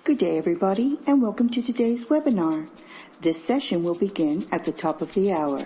Good day, everybody, and welcome to today's webinar. This session will begin at the top of the hour.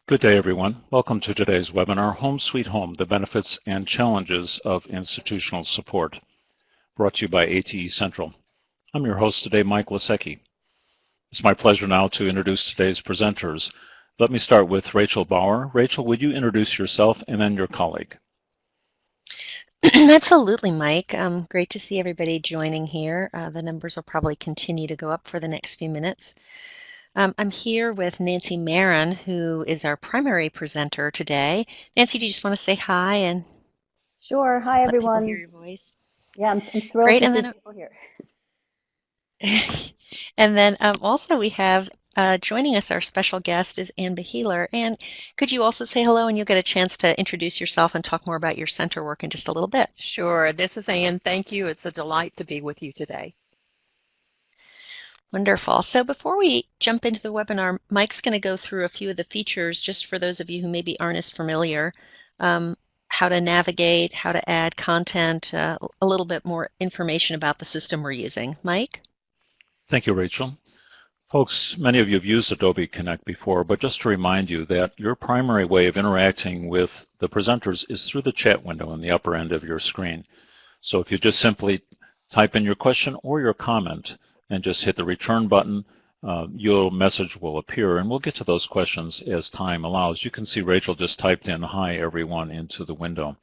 Good day, everyone. Welcome to today's webinar, Home Sweet Home, the Benefits and Challenges of Institutional Support, brought to you by ATE Central. I'm your host today, Mike Lasecki. It's my pleasure now to introduce today's presenters. Let me start with Rachel Bauer. Rachel, would you introduce yourself and then your colleague? Absolutely, Mike. Great to see everybody joining here. The numbers will probably continue to go up for the next few minutes. I'm here with Nancy Marin, who is our primary presenter today. Nancy, do you just want to say hi and Sure. Hi, let everyone. people hear your voice? Yeah, I'm thrilled Great. to And see then, people here. and then also we have joining us, our special guest is Ann Beheeler. Ann, could you also say hello, and you'll get a chance to introduce yourself and talk more about your center work in just a little bit. Sure. This is Ann. Thank you. It's a delight to be with you today. Wonderful. So before we jump into the webinar, Mike's going to go through a few of the features just for those of you who maybe aren't as familiar, how to navigate, how to add content, a little bit more information about the system we're using. Mike? Thank you, Rachel. Folks, many of you have used Adobe Connect before, but just to remind you that your primary way of interacting with the presenters is through the chat window in the upper end of your screen. So if you just simply type in your question or your comment and just hit the return button, your message will appear, and we'll get to those questions as time allows. You can see Rachel just typed in "Hi, everyone" into the window.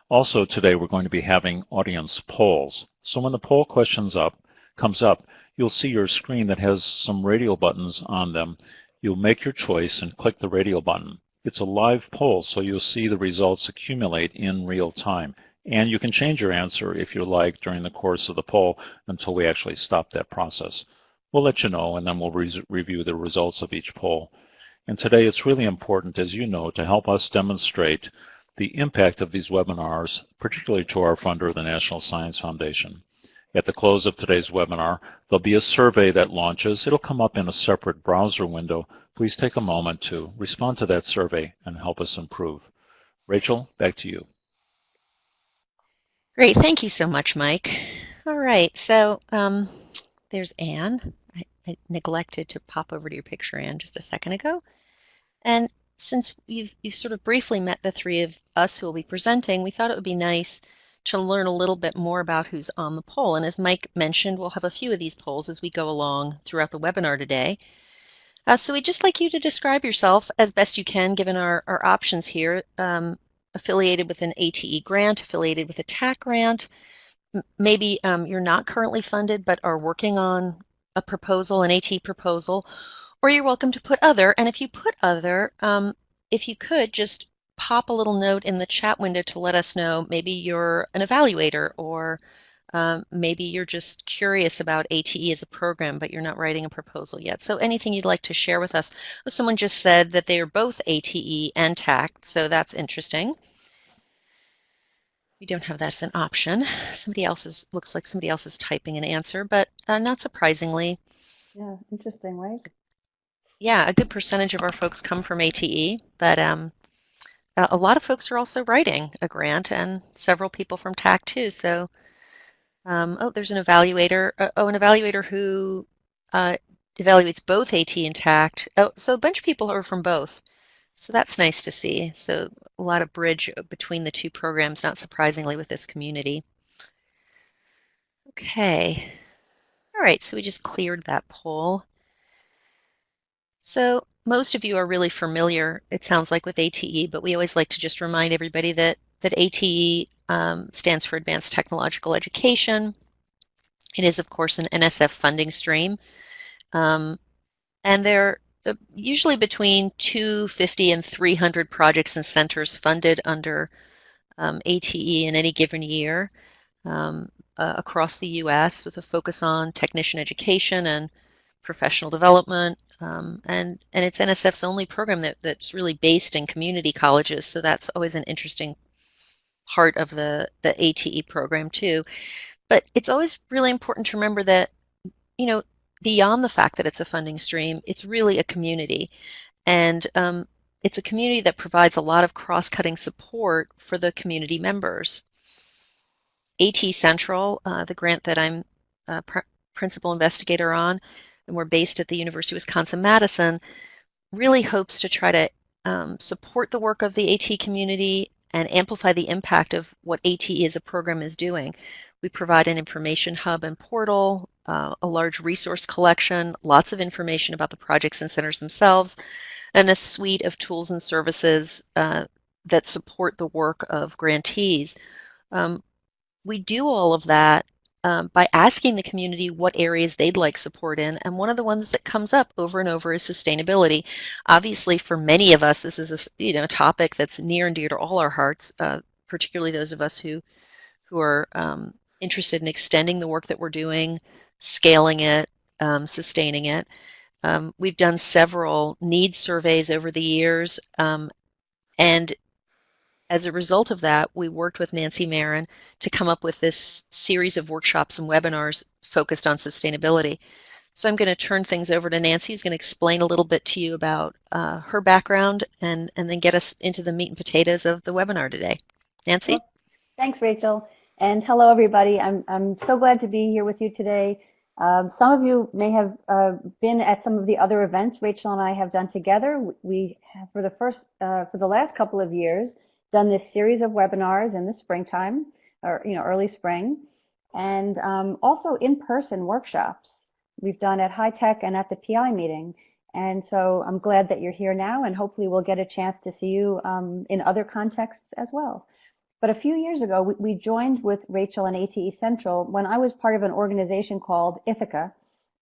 Also today we're going to be having audience polls. So when the poll comes up, you'll see your screen that has some radial buttons on them. You'll make your choice and click the radial button. It's a live poll, so you'll see the results accumulate in real time. And you can change your answer if you like during the course of the poll until we actually stop that process. We'll let you know, and then we'll review the results of each poll. And today it's really important, as you know, to help us demonstrate the impact of these webinars, particularly to our funder, the National Science Foundation. At the close of today's webinar, there'll be a survey that launches. It'll come up in a separate browser window. Please take a moment to respond to that survey and help us improve. Rachel, back to you. Great. Thank you so much, Mike. All right. So there's Ann. I neglected to pop over to your picture, Ann, just a second ago. And since you've sort of briefly met the three of us who will be presenting, we thought it would be nice to learn a little bit more about who's on the poll. And as Mike mentioned, we'll have a few of these polls as we go along throughout the webinar today. So we'd just like you to describe yourself as best you can, given our options here. Affiliated with an ATE grant, affiliated with a TAC grant. Maybe you're not currently funded but are working on a proposal, an ATE proposal, or you're welcome to put other. And if you put other, if you could just pop a little note in the chat window to let us know maybe you're an evaluator, or maybe you're just curious about ATE as a program, but you're not writing a proposal yet. So anything you'd like to share with us. Someone just said that they are both ATE and TAC, so that's interesting. We don't have that as an option. Looks like somebody else is typing an answer, but not surprisingly. Yeah, interesting, right? Yeah, a good percentage of our folks come from ATE, but a lot of folks are also writing a grant, and several people from TAC too. So, there's an evaluator. An evaluator who evaluates both AT and TAC. Oh, so a bunch of people are from both. So that's nice to see. So a lot of bridge between the two programs, not surprisingly, with this community. Okay. All right, so we just cleared that poll. So most of you are really familiar, it sounds like, with ATE, but we always like to just remind everybody that ATE stands for Advanced Technological Education. It is, of course, an NSF funding stream. And there usually between 250 and 300 projects and centers funded under ATE in any given year across the U.S. with a focus on technician education and professional development. And it's NSF's only program that's really based in community colleges, so that's always an interesting part of the ATE program too. But it's always really important to remember that, beyond the fact that it's a funding stream, it's really a community. And it's a community that provides a lot of cross-cutting support for the community members. AT Central, the grant that I'm principal investigator on, and we're based at the University of Wisconsin-Madison, really hopes to try to support the work of the AT community and amplify the impact of what AT as a program is doing. We provide an information hub and portal, a large resource collection, lots of information about the projects and centers themselves, and a suite of tools and services that support the work of grantees. We do all of that by asking the community what areas they'd like support in, and one of the ones that comes up over and over is sustainability. Obviously, for many of us, this is a topic that's near and dear to all our hearts, particularly those of us who are interested in extending the work that we're doing, scaling it, sustaining it. We've done several needs surveys over the years, and as a result of that, we worked with Nancy Marin to come up with this series of workshops and webinars focused on sustainability. So I'm going to turn things over to Nancy, who's going to explain a little bit to you about her background and then get us into the meat and potatoes of the webinar today. Nancy? Well, thanks, Rachel. And hello, everybody. I'm so glad to be here with you today. Some of you may have been at some of the other events Rachel and I have done together. We have, for the last couple of years, done this series of webinars in the springtime, or early spring, and also in-person workshops we've done at High Tech and at the PI meeting. And so I'm glad that you're here now, and hopefully we'll get a chance to see you in other contexts as well. But a few years ago, we joined with Rachel and ATE Central when I was part of an organization called Ithaca,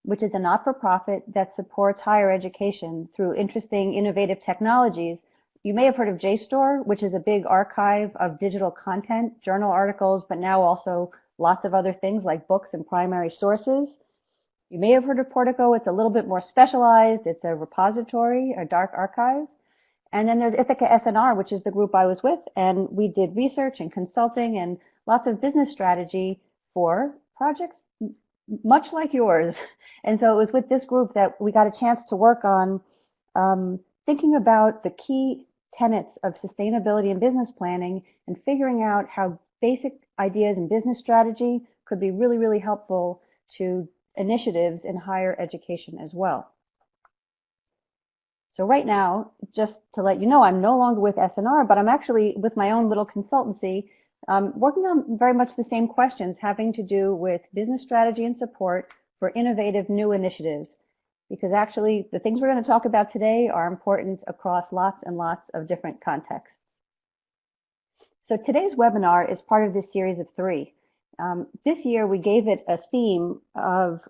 which is a not-for-profit that supports higher education through interesting, innovative technologies. You may have heard of JSTOR, which is a big archive of digital content, journal articles, but now also lots of other things like books and primary sources. You may have heard of Portico. It's a little bit more specialized. It's a repository, a dark archive. And then there's Ithaca SNR, which is the group I was with, and we did research and consulting and lots of business strategy for projects much like yours. And so it was with this group that we got a chance to work on thinking about the key tenets of sustainability and business planning and figuring out how basic ideas and business strategy could be really, really helpful to initiatives in higher education as well. So right now, just to let you know, I'm no longer with SNR, but I'm actually with my own little consultancy, working on very much the same questions having to do with business strategy and support for innovative new initiatives. Because actually, the things we're going to talk about today are important across lots and lots of different contexts. So today's webinar is part of this series of 3. This year, we gave it a theme of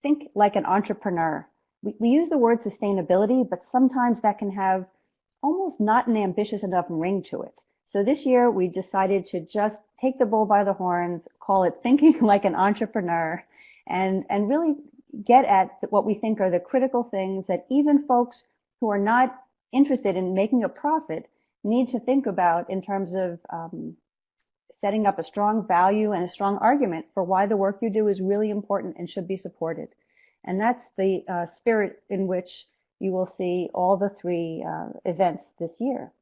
think like an entrepreneur. We use the word sustainability, but sometimes that can have almost not an ambitious enough ring to it. So this year, we decided to just take the bull by the horns, call it thinking like an entrepreneur, and really get at what we think are the critical things that even folks who are not interested in making a profit need to think about in terms of setting up a strong value and a strong argument for why the work you do is really important and should be supported. And that's the spirit in which you will see all the 3 events this year.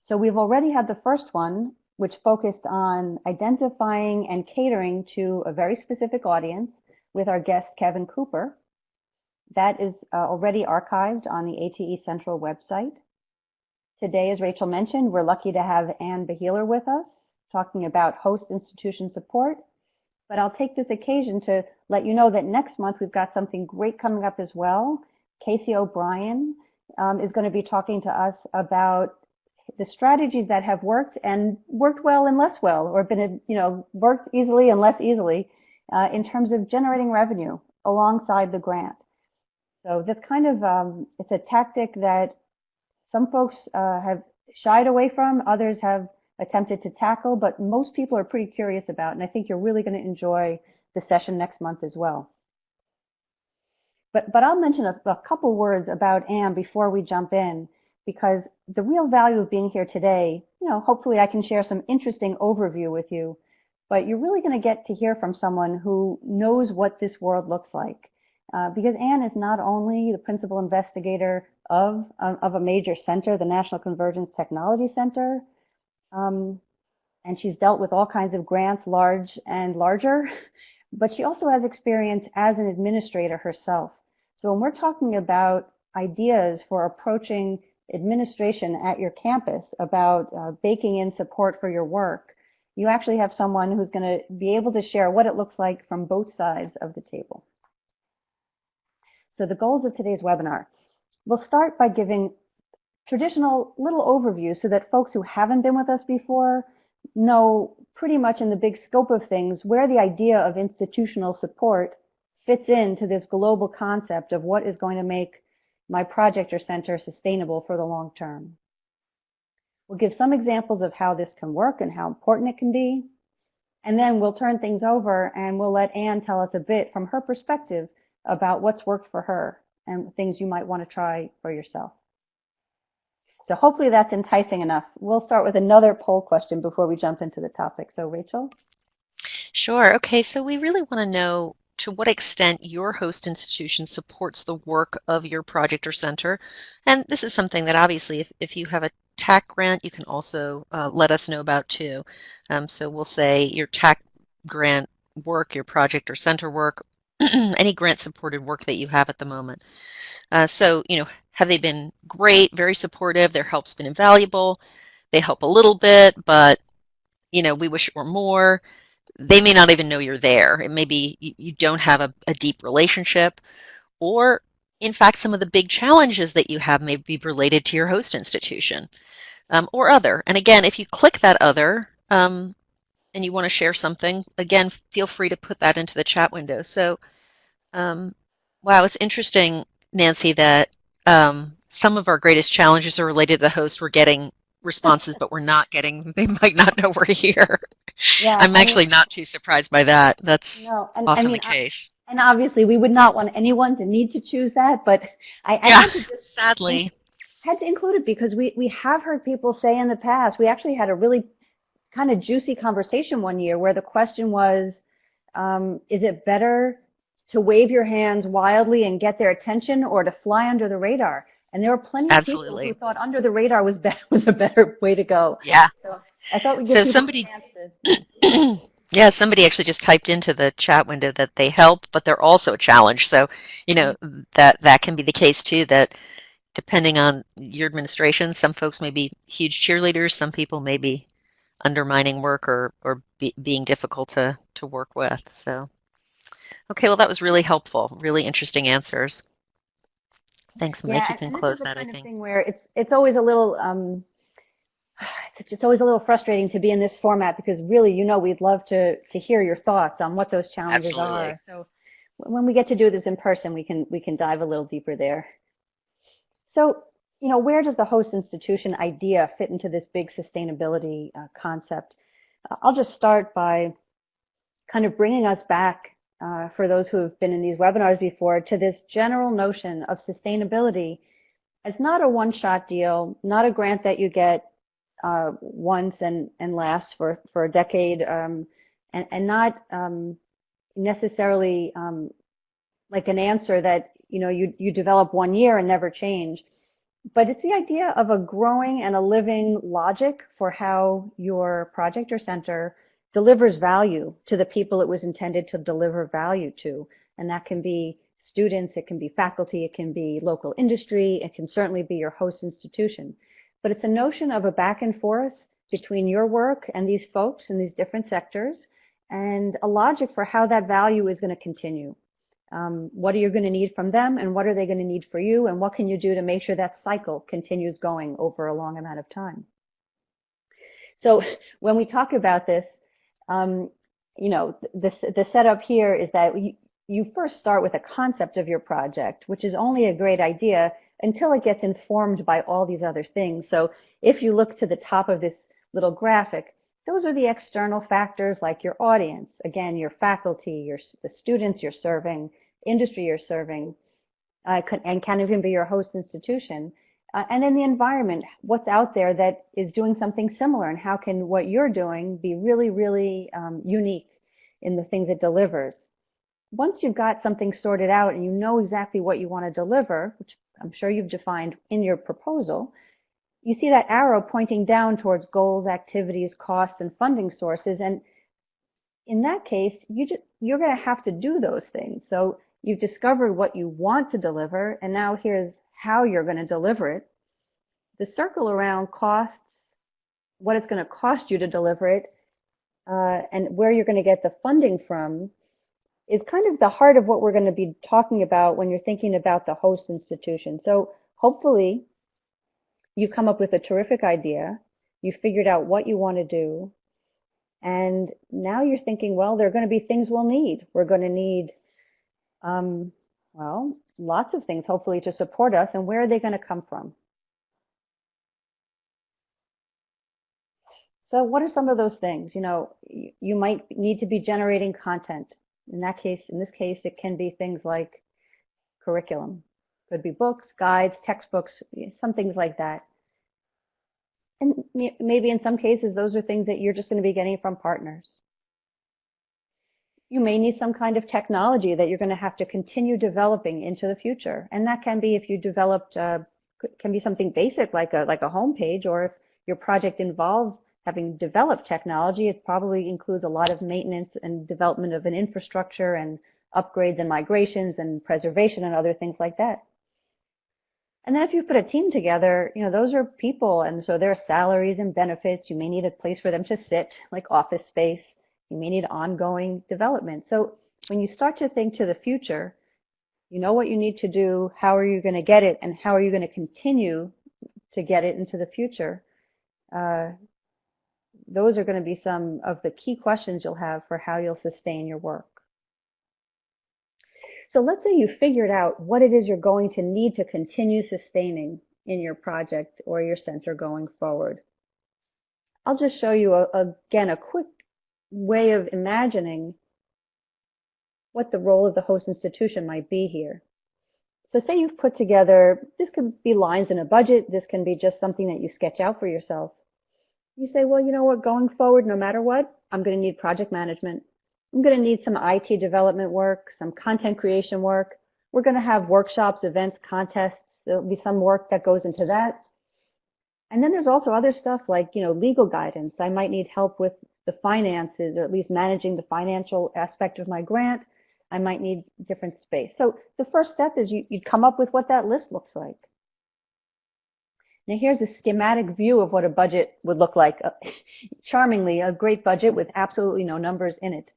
So we've already had the first one, which focused on identifying and catering to a very specific audience with our guest, Kevin Cooper. That is already archived on the ATE Central website. Today, as Rachel mentioned, we're lucky to have Ann Beheeler with us, talking about host institution support. But I'll take this occasion to let you know that next month we've got something great coming up as well. Casey O'Brien is going to be talking to us about the strategies that have worked and worked well and less well, or been, worked easily and less easily in terms of generating revenue alongside the grant. So that's kind of, it's a tactic that some folks have shied away from, others have attempted to tackle, but most people are pretty curious about, and I think you're really going to enjoy the session next month as well. But I'll mention a couple words about Anne before we jump in, because the real value of being here today, hopefully I can share some interesting overview with you, but you're really going to get to hear from someone who knows what this world looks like. Because Anne is not only the principal investigator of a major center, the National Convergence Technology Center, and she's dealt with all kinds of grants, large and larger, but she also has experience as an administrator herself. So when we're talking about ideas for approaching administration at your campus, about baking in support for your work, you actually have someone who's going to be able to share what it looks like from both sides of the table. So the goals of today's webinar. We'll start by giving traditional little overviews so that folks who haven't been with us before know pretty much in the big scope of things where the idea of institutional support fits into this global concept of what is going to make my project or center sustainable for the long term. We'll give some examples of how this can work and how important it can be. And then we'll turn things over and we'll let Anne tell us a bit from her perspective about what's worked for her and things you might want to try for yourself. So hopefully that's enticing enough. We'll start with another poll question before we jump into the topic. So Rachel? Sure. Okay, so we really want to know to what extent your host institution supports the work of your project or center. And this is something that obviously if you have a TAC grant, you can also let us know about too. So we'll say your TAC grant work, your project or center work, any grant supported work that you have at the moment. So, have they been great, very supportive, their help's been invaluable, they help a little bit, but, we wish it were more. They may not even know you're there. It may be you don't have a deep relationship, or in fact, some of the big challenges that you have may be related to your host institution or other. And again, if you click that other and you want to share something, again, feel free to put that into the chat window. So, wow, it's interesting, Nancy, that some of our greatest challenges are related to the host. We're getting responses, but we're not getting, they might not know we're here. Yeah, I'm actually not too surprised by that. That's often the case. And obviously we would not want anyone to need to choose that, but I had to just sadly had to include it because we have heard people say in the past, we actually had a really kind of juicy conversation one year where the question was, is it better to wave your hands wildly and get their attention or to fly under the radar? And there were plenty of people who thought under the radar was a better way to go. Yeah. So I thought we'd give somebody yeah, somebody actually just typed into the chat window that they help, but they're also a challenge. So, that can be the case too, that depending on your administration, some folks may be huge cheerleaders, some people may be undermining work or being difficult to work with. So, okay, well, that was really helpful, really interesting answers. Thanks, Mike. You can close that, I think. This is the kind of thing where it's always a little it's just always a little frustrating to be in this format because really, we'd love to hear your thoughts on what those challenges are. So when we get to do this in person, we can dive a little deeper there. So, where does the host institution idea fit into this big sustainability concept? I'll just start by kind of bringing us back for those who have been in these webinars before, to this general notion of sustainability as not a one-shot deal, not a grant that you get once and lasts for a decade, and not necessarily like an answer that you develop one year and never change. But it's the idea of a growing and a living logic for how your project or center delivers value to the people it was intended to deliver value to. And that can be students, it can be faculty, it can be local industry, it can certainly be your host institution. But it's a notion of a back and forth between your work and these folks in these different sectors, and a logic for how that value is going to continue. What are you going to need from them, and what are they going to need for you, and what can you do to make sure that cycle continues going over a long amount of time? So when we talk about this, the setup here is that you first start with a concept of your project, which is only a great idea until it gets informed by all these other things. So if you look to the top of this little graphic, those are the external factors like your audience, again, your faculty, the students you're serving, industry you're serving, and can even be your host institution. And then the environment, what's out there that is doing something similar, and how can what you're doing be really, really unique in the things it delivers. Once you've got something sorted out and you know exactly what you want to deliver, which I'm sure you've defined in your proposal, you see that arrow pointing down towards goals, activities, costs, and funding sources. And in that case, you're going to have to do those things. So you've discovered what you want to deliver, and now here's how you're going to deliver it. The circle around costs, what it's going to cost you to deliver it, and where you're going to get the funding from, is kind of the heart of what we're going to be talking about when you're thinking about the host institution. So hopefully you come up with a terrific idea, you figured out what you want to do, and now you're thinking, well, there are going to be things we'll need. We're going to need, well, lots of things hopefully to support us, and where are they going to come from? So what are some of those things? You might need to be generating content. In this case, it can be things like curriculum. Could be books, guides, textbooks, some things like that. And maybe in some cases, those are things that you're just going to be getting from partners. You may need some kind of technology that you're going to have to continue developing into the future. And that can be, if you developed, can be something basic like a homepage, or if your project involves having developed technology, it probably includes a lot of maintenance and development of an infrastructure and upgrades and migrations and preservation and other things like that. And then if you put a team together, those are people, and so there are salaries and benefits. You may need a place for them to sit, like office space. You may need ongoing development. So when you start to think to the future, you know what you need to do, how are you going to get it, and how are you going to continue to get it into the future. Those are going to be some of the key questions you'll have for how you'll sustain your work. So let's say you figured out what it is you're going to need to continue sustaining in your project or your center going forward. I'll just show you, again, a quick way of imagining what the role of the host institution might be here. So say you've put together, this could be lines in a budget, this can be just something that you sketch out for yourself. You say, well, you know what, going forward, no matter what, I'm going to need project management. I'm going to need some IT development work, some content creation work. We're going to have workshops, events, contests. There'll be some work that goes into that. And then there's also other stuff like, legal guidance. I might need help with the finances, or at least managing the financial aspect of my grant. I might need different space. So the first step is you'd come up with what that list looks like. Now here's a schematic view of what a budget would look like. Charmingly, a great budget with absolutely no numbers in it.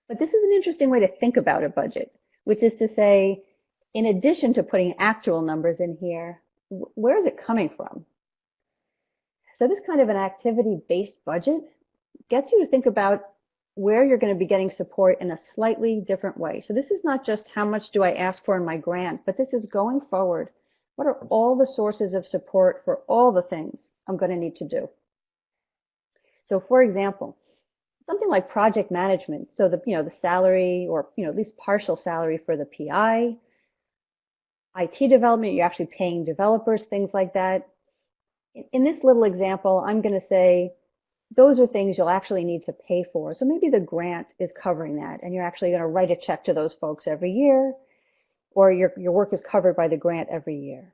But this is an interesting way to think about a budget, which is to say, in addition to putting actual numbers in here, where is it coming from? So this kind of an activity-based budget gets you to think about where you're going to be getting support in a slightly different way. So this is not just how much do I ask for in my grant, but this is going forward. What are all the sources of support for all the things I'm going to need to do? So for example, something like project management. So the salary, or at least partial salary for the PI, IT development, you're actually paying developers, things like that. In this little example, I'm going to say those are things you'll actually need to pay for. So maybe the grant is covering that, and you're actually going to write a check to those folks every year, or your work is covered by the grant every year.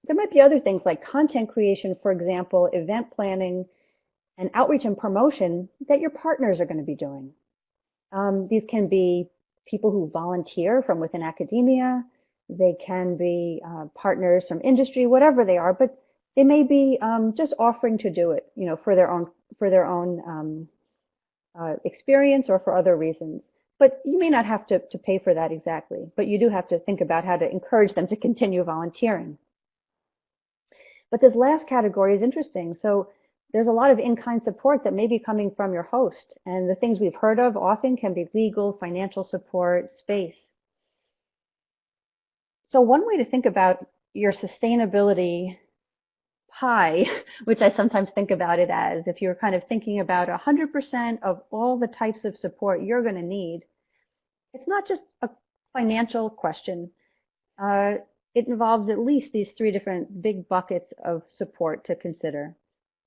There might be other things like content creation, for example, event planning, and outreach and promotion that your partners are going to be doing. These can be people who volunteer from within academia. They can be partners from industry, whatever they are, but they may be just offering to do it, for their own experience or for other reasons. But you may not have to pay for that exactly, but you do have to think about how to encourage them to continue volunteering. But this last category is interesting. So there's a lot of in-kind support that may be coming from your host. And the things we've heard of often can be legal, financial support, space. So one way to think about your sustainability pie, which I sometimes think about it as, if you're kind of thinking about 100% of all the types of support you're going to need, it's not just a financial question. It involves at least these three different big buckets of support to consider.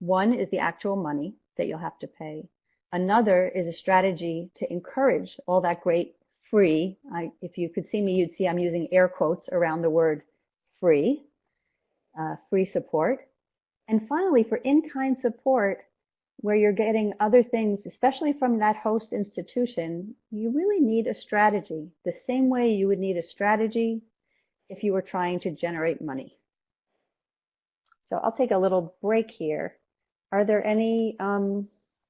One is the actual money that you'll have to pay. Another is a strategy to encourage all that great free. If you could see me, you'd see I'm using air quotes around the word free, free support. And finally, for in-kind support, where you're getting other things, especially from that host institution, you really need a strategy, the same way you would need a strategy if you were trying to generate money. So I'll take a little break here. Are there any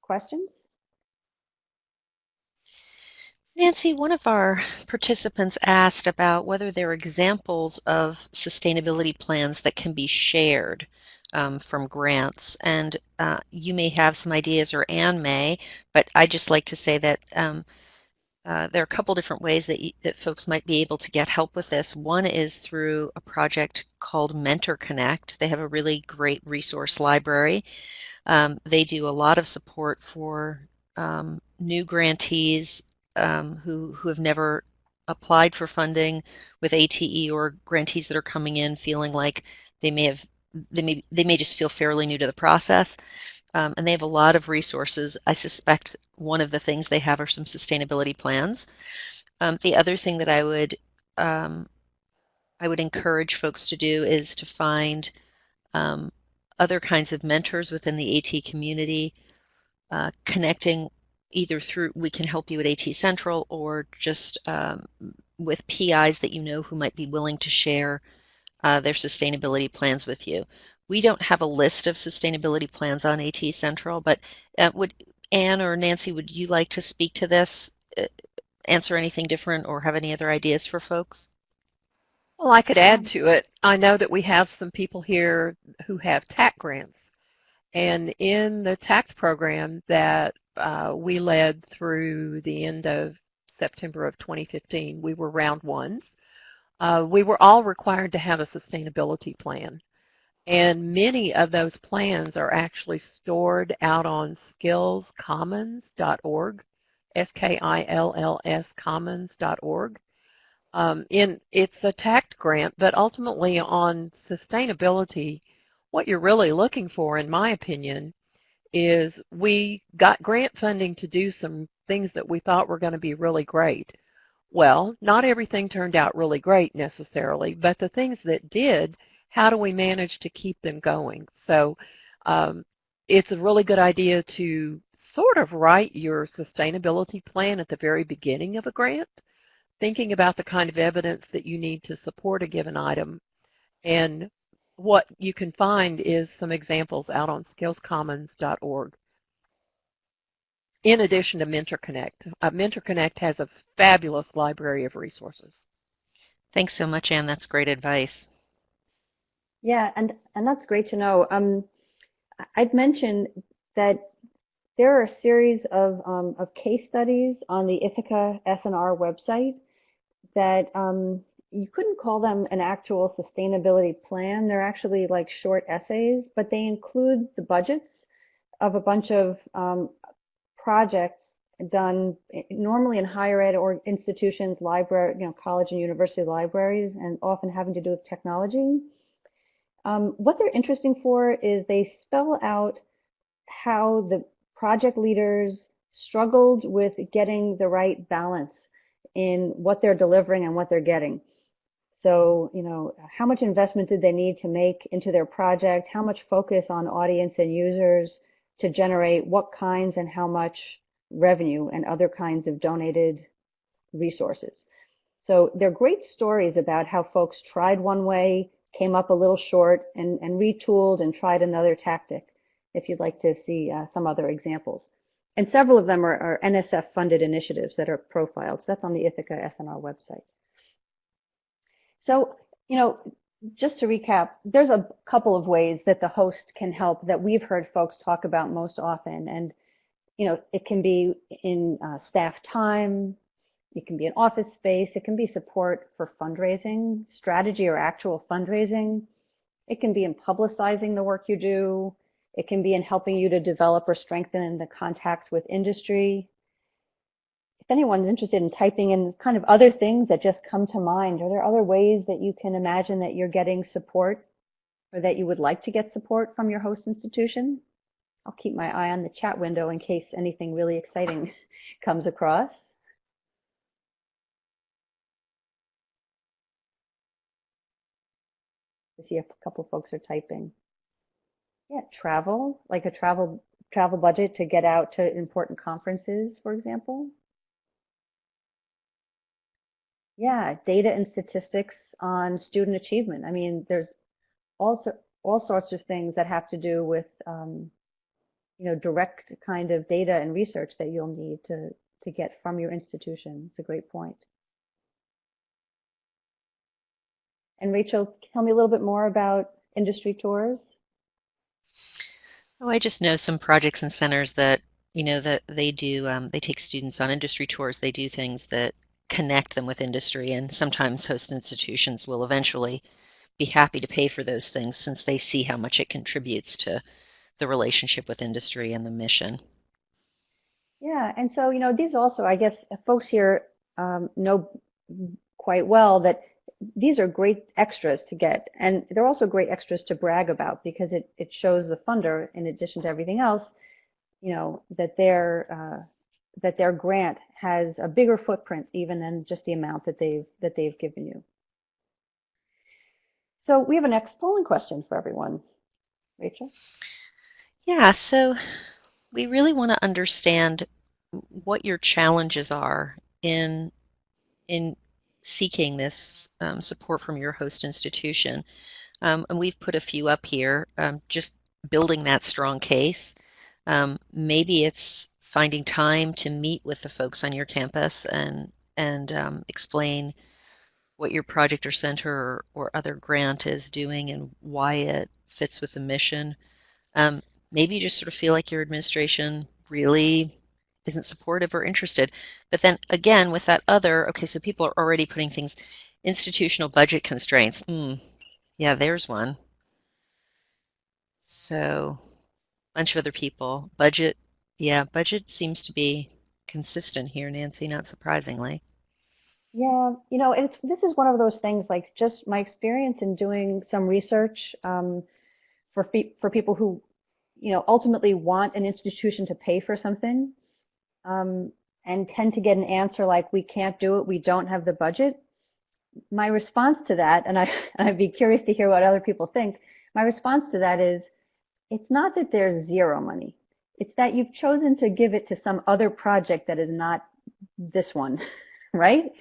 questions? Nancy, one of our participants asked about whether there are examples of sustainability plans that can be shared from grants. And you may have some ideas, or Anne may, but I'd just like to say that there are a couple different ways that folks might be able to get help with this. One is through a project called Mentor Connect. They have a really great resource library. They do a lot of support for new grantees who have never applied for funding with ATE, or grantees that are coming in feeling like they may just feel fairly new to the process. And they have a lot of resources. I suspect one of the things they have are some sustainability plans. The other thing that I would encourage folks to do is to find other kinds of mentors within the AT community, connecting either through, we can help you at AT Central, or just with PIs that you know who might be willing to share their sustainability plans with you. We don't have a list of sustainability plans on AT Central, but would Anne or Nancy, would you like to speak to this, answer anything different, or have any other ideas for folks? Well, I could add to it. I know that we have some people here who have TAC grants. And in the TAC program that we led through the end of September of 2015, we were round ones. We were all required to have a sustainability plan. And many of those plans are actually stored out on skillscommons.org, SKILLS commons.org. It's a TAC grant, but ultimately on sustainability, what you're really looking for, in my opinion, is we got grant funding to do some things that we thought were going to be really great. Well, not everything turned out really great necessarily, but the things that did, how do we manage to keep them going? So it's a really good idea to sort of write your sustainability plan at the very beginning of a grant, thinking about the kind of evidence that you need to support a given item. And what you can find is some examples out on skillscommons.org. In addition to Mentor Connect. Mentor Connect has a fabulous library of resources. Thanks so much, Anne. That's great advice. Yeah, and that's great to know. I'd mentioned that there are a series of case studies on the Ithaca S&R website that you couldn't call them an actual sustainability plan. They're actually like short essays, but they include the budgets of a bunch of projects done normally in higher ed or institutions, library, college and university libraries, and often having to do with technology. What they're interesting for is they spell out how the project leaders struggled with getting the right balance in what they're delivering and what they're getting. So, how much investment did they need to make into their project? How much focus on audience and users to generate what kinds and how much revenue and other kinds of donated resources? So they're great stories about how folks tried one way, came up a little short, and retooled and tried another tactic, if you'd like to see some other examples. And several of them are NSF-funded initiatives that are profiled. So that's on the Ithaca S&R website. So, just to recap, there's a couple of ways that the host can help that we've heard folks talk about most often. And, it can be in staff time, it can be an office space, it can be support for fundraising, strategy or actual fundraising. It can be in publicizing the work you do. It can be in helping you to develop or strengthen the contacts with industry. If anyone's interested in typing in kind of other things that just come to mind, are there other ways that you can imagine that you're getting support or that you would like to get support from your host institution? I'll keep my eye on the chat window in case anything really exciting comes across. I see a couple folks are typing. Yeah, travel, like a travel budget to get out to important conferences, for example. Yeah, data and statistics on student achievement. I mean, there's also all sorts of things that have to do with, direct kind of data and research that you'll need to get from your institution. It's a great point. And Rachel, tell me a little bit more about industry tours. Oh, I just know some projects and centers that, that they do, they take students on industry tours. They do things that connect them with industry, and sometimes host institutions will eventually be happy to pay for those things since they see how much it contributes to the relationship with industry and the mission. Yeah, and so, these also, I guess, folks here know quite well that these are great extras to get, and they're also great extras to brag about because it shows the funder, in addition to everything else, that their grant has a bigger footprint even than just the amount that they've given you. So we have a next polling question for everyone. Rachel? Yeah, so we really want to understand what your challenges are in seeking this support from your host institution. And we've put a few up here, just building that strong case. Maybe it's finding time to meet with the folks on your campus and explain what your project or center or other grant is doing and why it fits with the mission. Maybe you just sort of feel like your administration really isn't supportive or interested. But then again, with that other, okay, so people are already putting things, institutional budget constraints. Yeah, there's one. So a bunch of other people. Budget, yeah, budget seems to be consistent here, Nancy, not surprisingly. Yeah, this is one of those things, like just my experience in doing some research for people who, ultimately want an institution to pay for something, and tend to get an answer like, we can't do it, we don't have the budget. My response to that, and I'd be curious to hear what other people think, my response to that is, it's not that there's zero money. It's that you've chosen to give it to some other project that is not this one, right?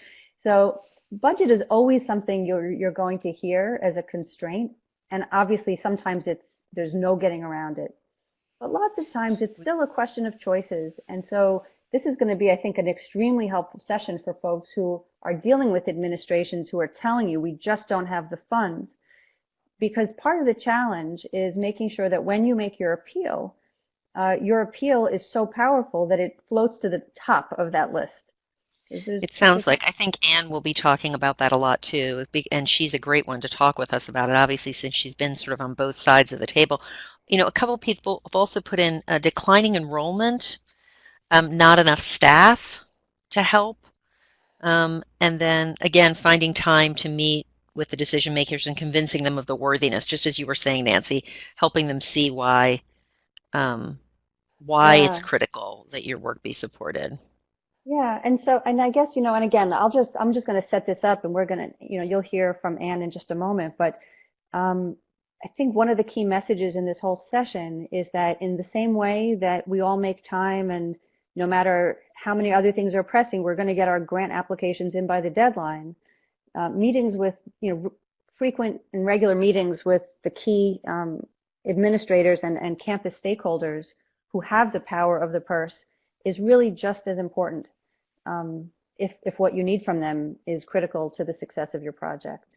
So budget is always something you're going to hear as a constraint. And obviously sometimes there's no getting around it. But lots of times it's still a question of choices. And so this is going to be, I think, an extremely helpful session for folks who are dealing with administrations who are telling you, we just don't have the funds. Because part of the challenge is making sure that when you make your appeal is so powerful that it floats to the top of that list. It sounds like, I think Anne will be talking about that a lot too, and she's a great one to talk with us about it, obviously, since she's been sort of on both sides of the table. A couple of people have also put in declining enrollment, not enough staff to help, and then again, finding time to meet with the decision makers and convincing them of the worthiness, just as you were saying, Nancy, helping them see why it's critical that your work be supported. Yeah, and I guess, and again, I'm just going to set this up, and we're going to, you'll hear from Anne in just a moment, but I think one of the key messages in this whole session is that in the same way that we all make time, and no matter how many other things are pressing, we're going to get our grant applications in by the deadline. Meetings with, frequent and regular meetings with the key administrators and campus stakeholders who have the power of the purse is really just as important, if what you need from them is critical to the success of your project.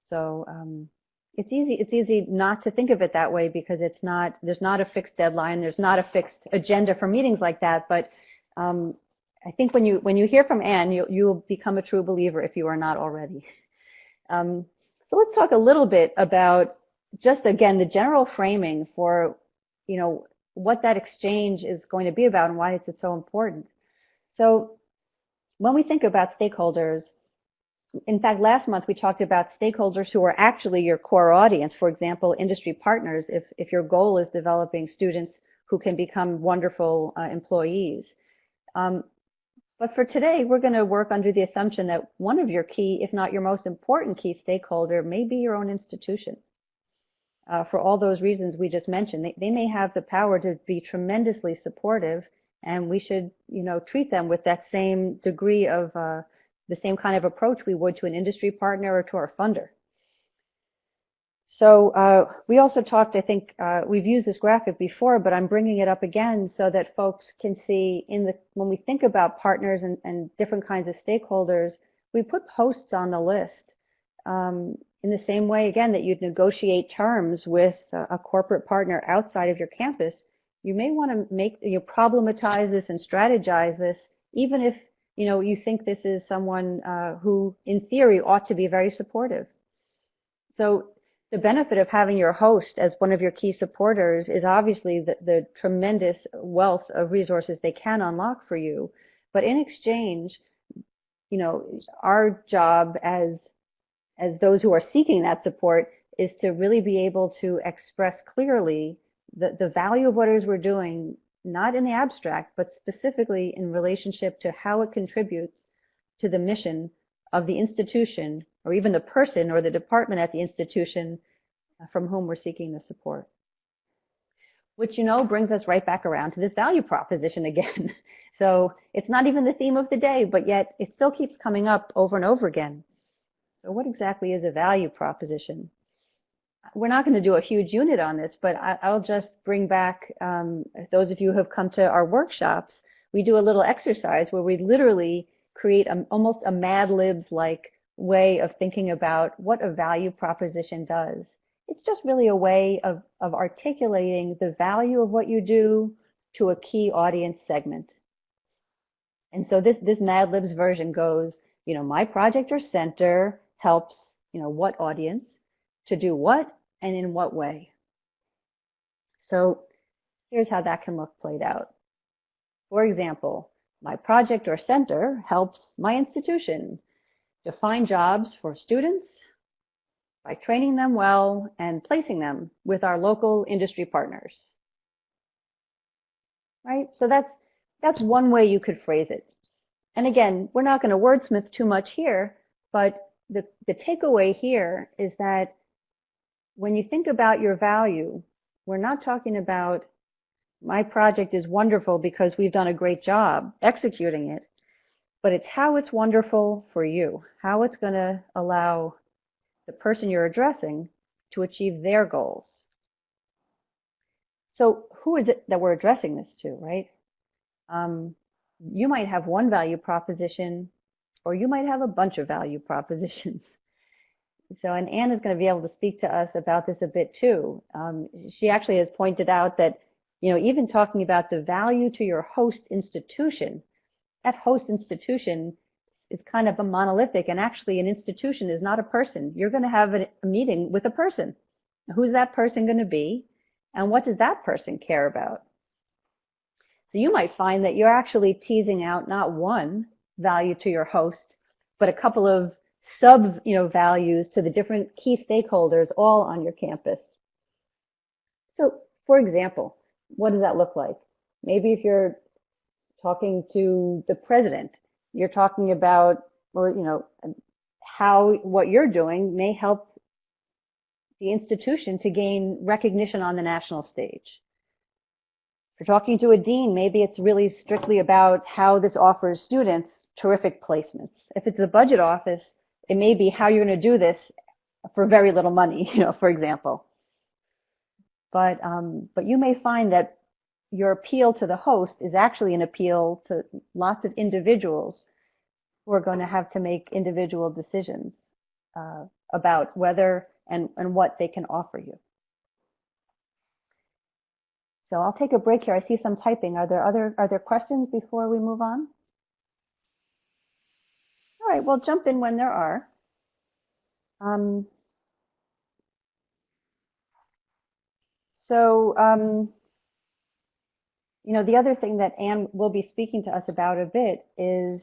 So it's easy not to think of it that way because there's not a fixed deadline, there's not a fixed agenda for meetings like that. But I think when you hear from Anne, you'll become a true believer if you are not already. So let's talk a little bit about just, again, the general framing for, what that exchange is going to be about and why it's so important. So when we think about stakeholders, in fact, last month we talked about stakeholders who are actually your core audience. For example, industry partners, if your goal is developing students who can become wonderful employees. But for today, we're going to work under the assumption that one of your key, if not your most important key stakeholder, may be your own institution. For all those reasons we just mentioned, they may have the power to be tremendously supportive, and we should, treat them with that same degree of the same kind of approach we would to an industry partner or to our funder. So we also talked, I think we've used this graphic before, but I'm bringing it up again so that folks can see when we think about partners and different kinds of stakeholders, we put hosts on the list. In the same way, again, that you'd negotiate terms with a corporate partner outside of your campus, you may want to problematize this and strategize this, even if you think this is someone who, in theory, ought to be very supportive. So the benefit of having your host as one of your key supporters is obviously the tremendous wealth of resources they can unlock for you. But in exchange, our job as those who are seeking that support is to really be able to express clearly the value of what it is we're doing, not in the abstract, but specifically in relationship to how it contributes to the mission of the institution, or even the person or the department at the institution from whom we're seeking the support. Which, brings us right back around to this value proposition again. So it's not even the theme of the day, but yet it still keeps coming up over and over again. So what exactly is a value proposition? We're not going to do a huge unit on this, but I'll just bring back, those of you who have come to our workshops, we do a little exercise where we literally create almost a Mad Libs-like way of thinking about what a value proposition does. It's just really a way of articulating the value of what you do to a key audience segment. And so this Mad Libs version goes, my project or center helps, what audience to do what and in what way. So here's how that can look played out. For example, my project or center helps my institution define jobs for students by training them well and placing them with our local industry partners. Right? So that's one way you could phrase it. And again, we're not going to wordsmith too much here, but the takeaway here is that when you think about your value, we're not talking about my project is wonderful because we've done a great job executing it, but it's how it's wonderful for you, how it's going to allow the person you're addressing to achieve their goals. So who is it that we're addressing this to, right? You might have one value proposition, or you might have a bunch of value propositions. So, and Anne is going to be able to speak to us about this a bit too. She actually has pointed out that, even talking about the value to your host institution, that host institution is kind of a monolithic, and actually an institution is not a person. You're going to have a meeting with a person. Who's that person going to be, and what does that person care about? So you might find that you're actually teasing out not one value to your host, but a couple of sub values to the different key stakeholders all on your campus. So for example, what does that look like? Maybe if you're talking to the president, you're talking about, or how what you're doing may help the institution to gain recognition on the national stage. If you're talking to a dean, maybe it's really strictly about how this offers students terrific placements. If it's the budget office, it may be how you're going to do this for very little money, for example. But you may find that your appeal to the host is actually an appeal to lots of individuals who are going to have to make individual decisions. about whether and what they can offer you. So I'll take a break here. I see some typing. Are there questions before we move on? All right, well, jump in when there are. You know, the other thing that Anne will be speaking to us about a bit is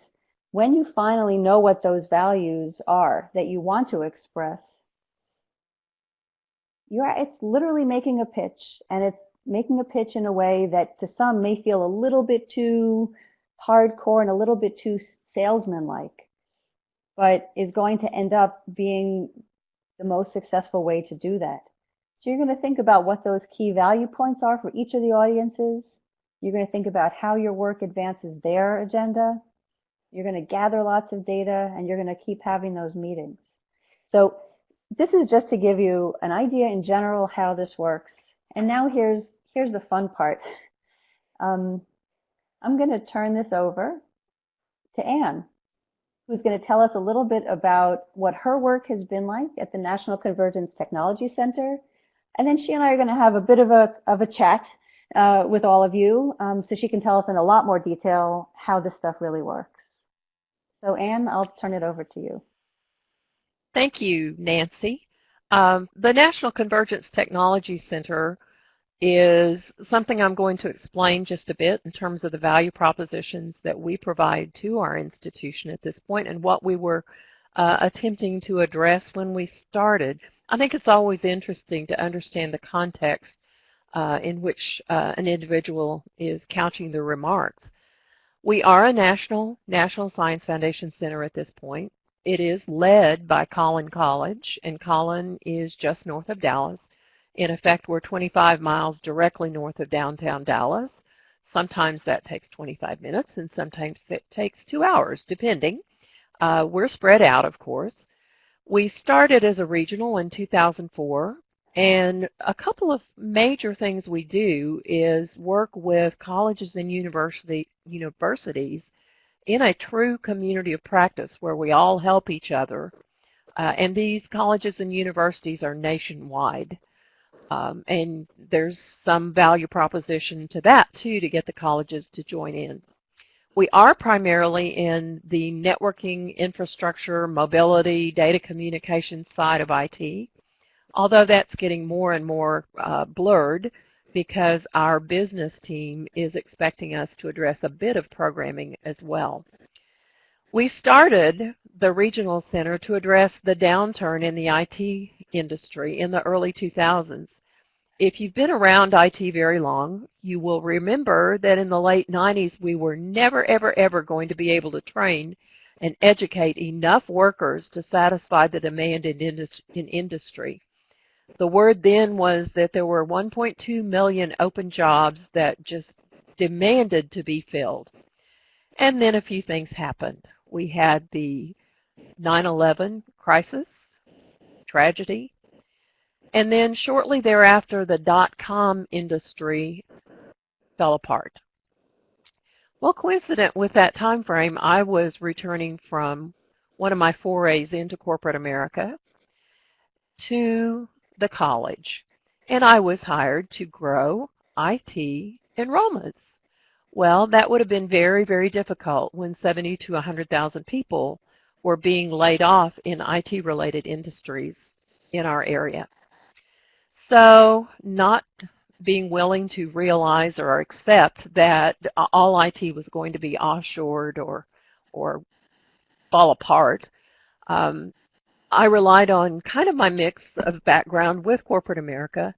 when you finally know what those values are that you want to express, it's literally making a pitch, and it's making a pitch in a way that to some may feel a little bit too hardcore and a little bit too salesman-like, but is going to end up being the most successful way to do that. So you're going to think about what those key value points are for each of the audiences. You're going to think about how your work advances their agenda. You're going to gather lots of data, and you're going to keep having those meetings. So this is just to give you an idea in general how this works. And now here's the fun part. I'm going to turn this over to Anne, who's going to tell us a little bit about what her work has been like at the National Convergence Technology Center. And then she and I are going to have a bit of a chat with all of you, so she can tell us in a lot more detail how this stuff really works. So Anne, I'll turn it over to you. Thank you, Nancy. The National Convergence Technology Center is something I'm going to explain just a bit in terms of the value propositions that we provide to our institution at this point and what we were attempting to address when we started. I think it's always interesting to understand the context in which an individual is couching their remarks. We are a National Science Foundation Center at this point. It is led by Collin College, and Collin is just north of Dallas. In effect, we're 25 miles directly north of downtown Dallas. Sometimes that takes 25 minutes, and sometimes it takes 2 hours, depending. We're spread out, of course. We started as a regional in 2004, and a couple of major things we do is work with colleges and universities in a true community of practice where we all help each other. And these colleges and universities are nationwide. And there's some value proposition to that, too, to get the colleges to join in. We are primarily in the networking, infrastructure, mobility, data communication side of IT, although that's getting more and more blurred because our business team is expecting us to address a bit of programming as well. We started the regional center to address the downturn in the IT industry in the early 2000s. If you've been around IT very long, you will remember that in the late 90s we were never, ever, ever going to be able to train and educate enough workers to satisfy the demand in industry. The word then was that there were 1.2 million open jobs that just demanded to be filled. And then a few things happened. We had the 9/11 crisis, tragedy, and then shortly thereafter the dot-com industry fell apart. Well, coincident with that time frame, I was returning from one of my forays into corporate America to the college, and I was hired to grow IT enrollments. Well, that would have been very, very difficult when 70 to 100,000 people were being laid off in IT-related industries in our area. So not being willing to realize or accept that all IT was going to be offshored or fall apart, I relied on kind of my mix of background with corporate America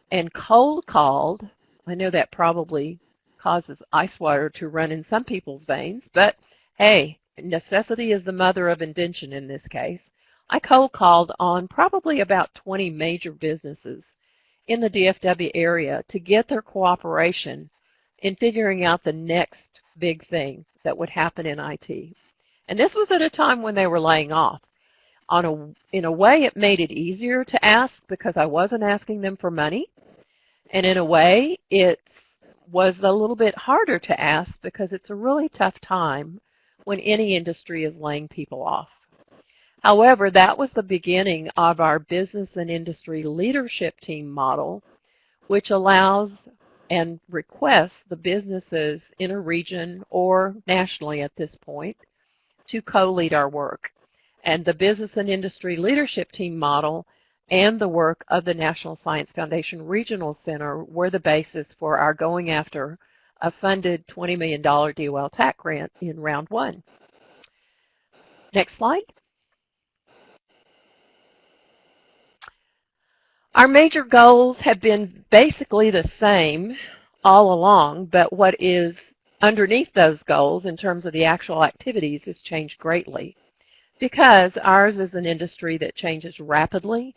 and cold called. I know that probably causes ice water to run in some people's veins, but hey, necessity is the mother of invention in this case. I cold called on probably about 20 major businesses in the DFW area to get their cooperation in figuring out the next big thing that would happen in IT. And this was at a time when they were laying off. In a way, it made it easier to ask because I wasn't asking them for money. And in a way, it was a little bit harder to ask because it's a really tough time when any industry is laying people off. However, that was the beginning of our business and industry leadership team model, which allows and requests the businesses in a region or nationally at this point to co-lead our work. And the business and industry leadership team model and the work of the National Science Foundation Regional Center were the basis for our going after a funded $20 million DOL TAC grant in round one. Next slide. Our major goals have been basically the same all along, but what is underneath those goals in terms of the actual activities has changed greatly because ours is an industry that changes rapidly.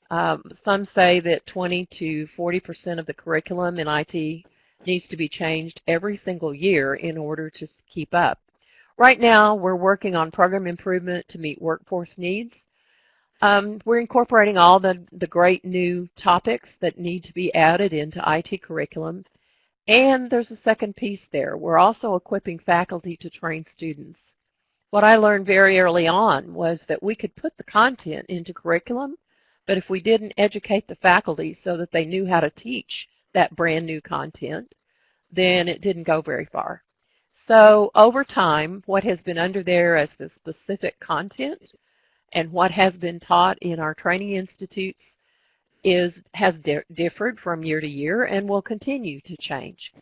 Some say that 20 to 40% of the curriculum in IT needs to be changed every single year in order to keep up. Right now, we're working on program improvement to meet workforce needs. We're incorporating all the great new topics that need to be added into IT curriculum. And there's a second piece there. We're also equipping faculty to train students. What I learned very early on was that we could put the content into curriculum, but if we didn't educate the faculty so that they knew how to teach that brand new content, then it didn't go very far. So over time, what has been under there as the specific content and what has been taught in our training institutes has differed from year to year and will continue to change.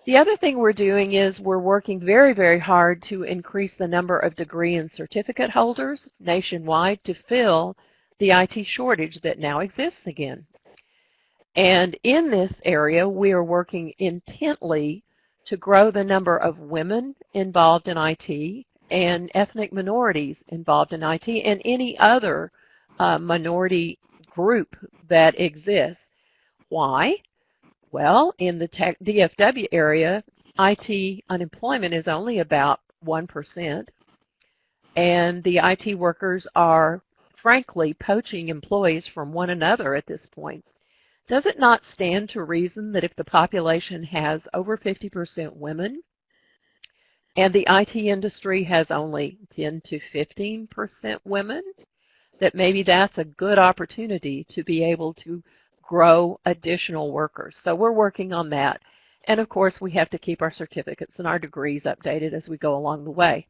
The other thing we're doing is we're working very, very hard to increase the number of degree and certificate holders nationwide to fill the IT shortage that now exists again. And in this area, we are working intently to grow the number of women involved in IT and ethnic minorities involved in IT and any other minority group that exists. Why? Well, in the DFW area, IT unemployment is only about 1%, and the IT workers are, frankly, poaching employees from one another at this point. Does it not stand to reason that if the population has over 50% women, and the IT industry has only 10 to 15% women, that maybe that's a good opportunity to be able to grow additional workers? So we're working on that. And of course, we have to keep our certificates and our degrees updated as we go along the way.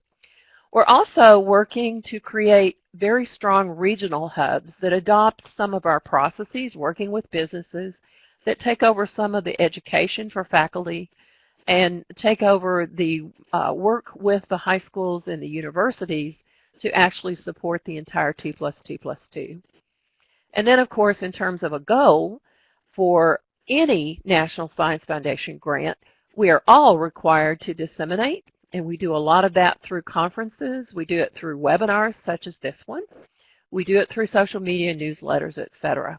We're also working to create very strong regional hubs that adopt some of our processes, working with businesses that take over some of the education for faculty and take over the work with the high schools and the universities to actually support the entire 2+2+2. And then, of course, in terms of a goal for any National Science Foundation grant, we are all required to disseminate, and we do a lot of that through conferences. We do it through webinars such as this one. We do it through social media, newsletters, etc.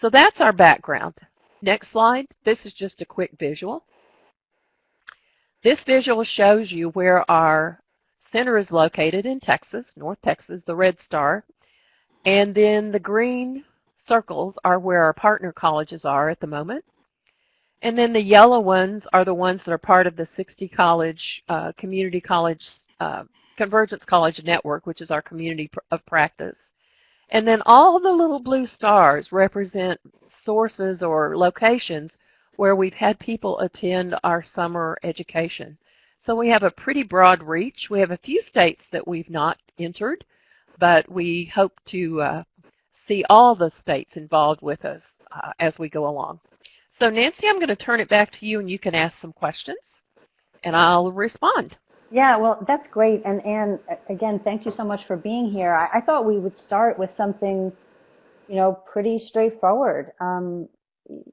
So that's our background. Next slide. This is just a quick visual. This visual shows you where our center is located in Texas, North Texas, the red star, and then the green circles are where our partner colleges are at the moment. And then the yellow ones are the ones that are part of the 60 college, community college, Convergence College Network, which is our community of practice. And then all the little blue stars represent sources or locations where we've had people attend our summer education. So we have a pretty broad reach. We have a few states that we've not entered, but we hope to see all the states involved with us as we go along. So Nancy, I'm going to turn it back to you, and you can ask some questions, and I'll respond. Yeah, well, that's great. And Anne, again, thank you so much for being here. I thought we would start with something, pretty straightforward.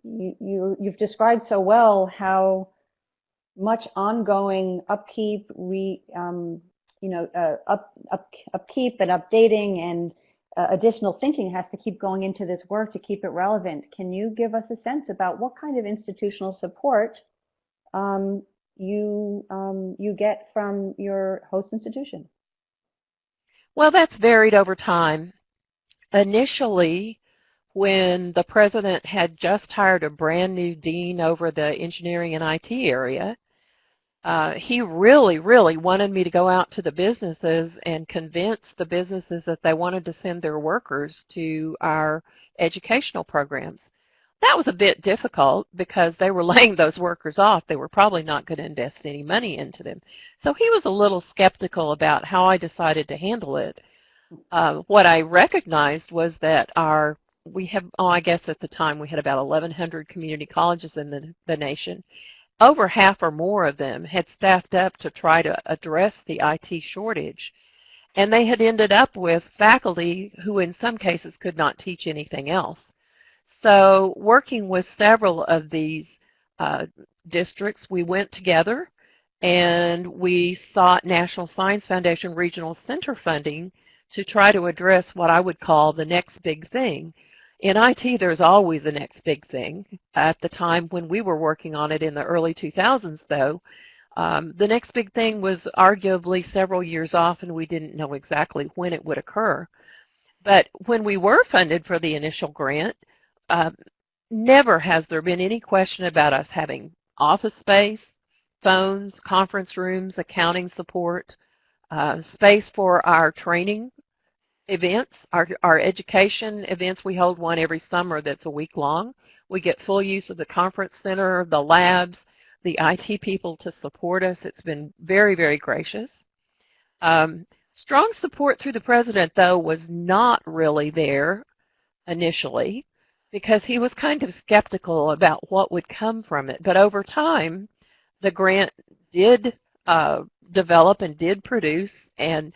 You've described so well how much ongoing upkeep, upkeep and updating and additional thinking has to keep going into this work to keep it relevant. Can you give us a sense about what kind of institutional support you get from your host institution? Well, that's varied over time. Initially, when the president had just hired a brand new dean over the engineering and IT area, he really, really wanted me to go out to the businesses and convince the businesses that they wanted to send their workers to our educational programs. That was a bit difficult because they were laying those workers off. They were probably not going to invest any money into them. So he was a little skeptical about how I decided to handle it. What I recognized was that I guess at the time we had about 1,100 community colleges in the nation. Over half or more of them had staffed up to try to address the IT shortage, and they had ended up with faculty who in some cases could not teach anything else. So working with several of these districts, we went together and we sought National Science Foundation Regional Center funding to try to address what I would call the next big thing. In IT, there's always a next big thing. At the time when we were working on it in the early 2000s, though, the next big thing was arguably several years off, and we didn't know exactly when it would occur. But when we were funded for the initial grant, never has there been any question about us having office space, phones, conference rooms, accounting support, space for our training events, our education events. We hold one every summer that's a week long. We get full use of the conference center, the labs, the IT people to support us. It's been very, very gracious. Strong support through the president, though, was not really there initially because he was kind of skeptical about what would come from it. But over time, the grant did develop and did produce, and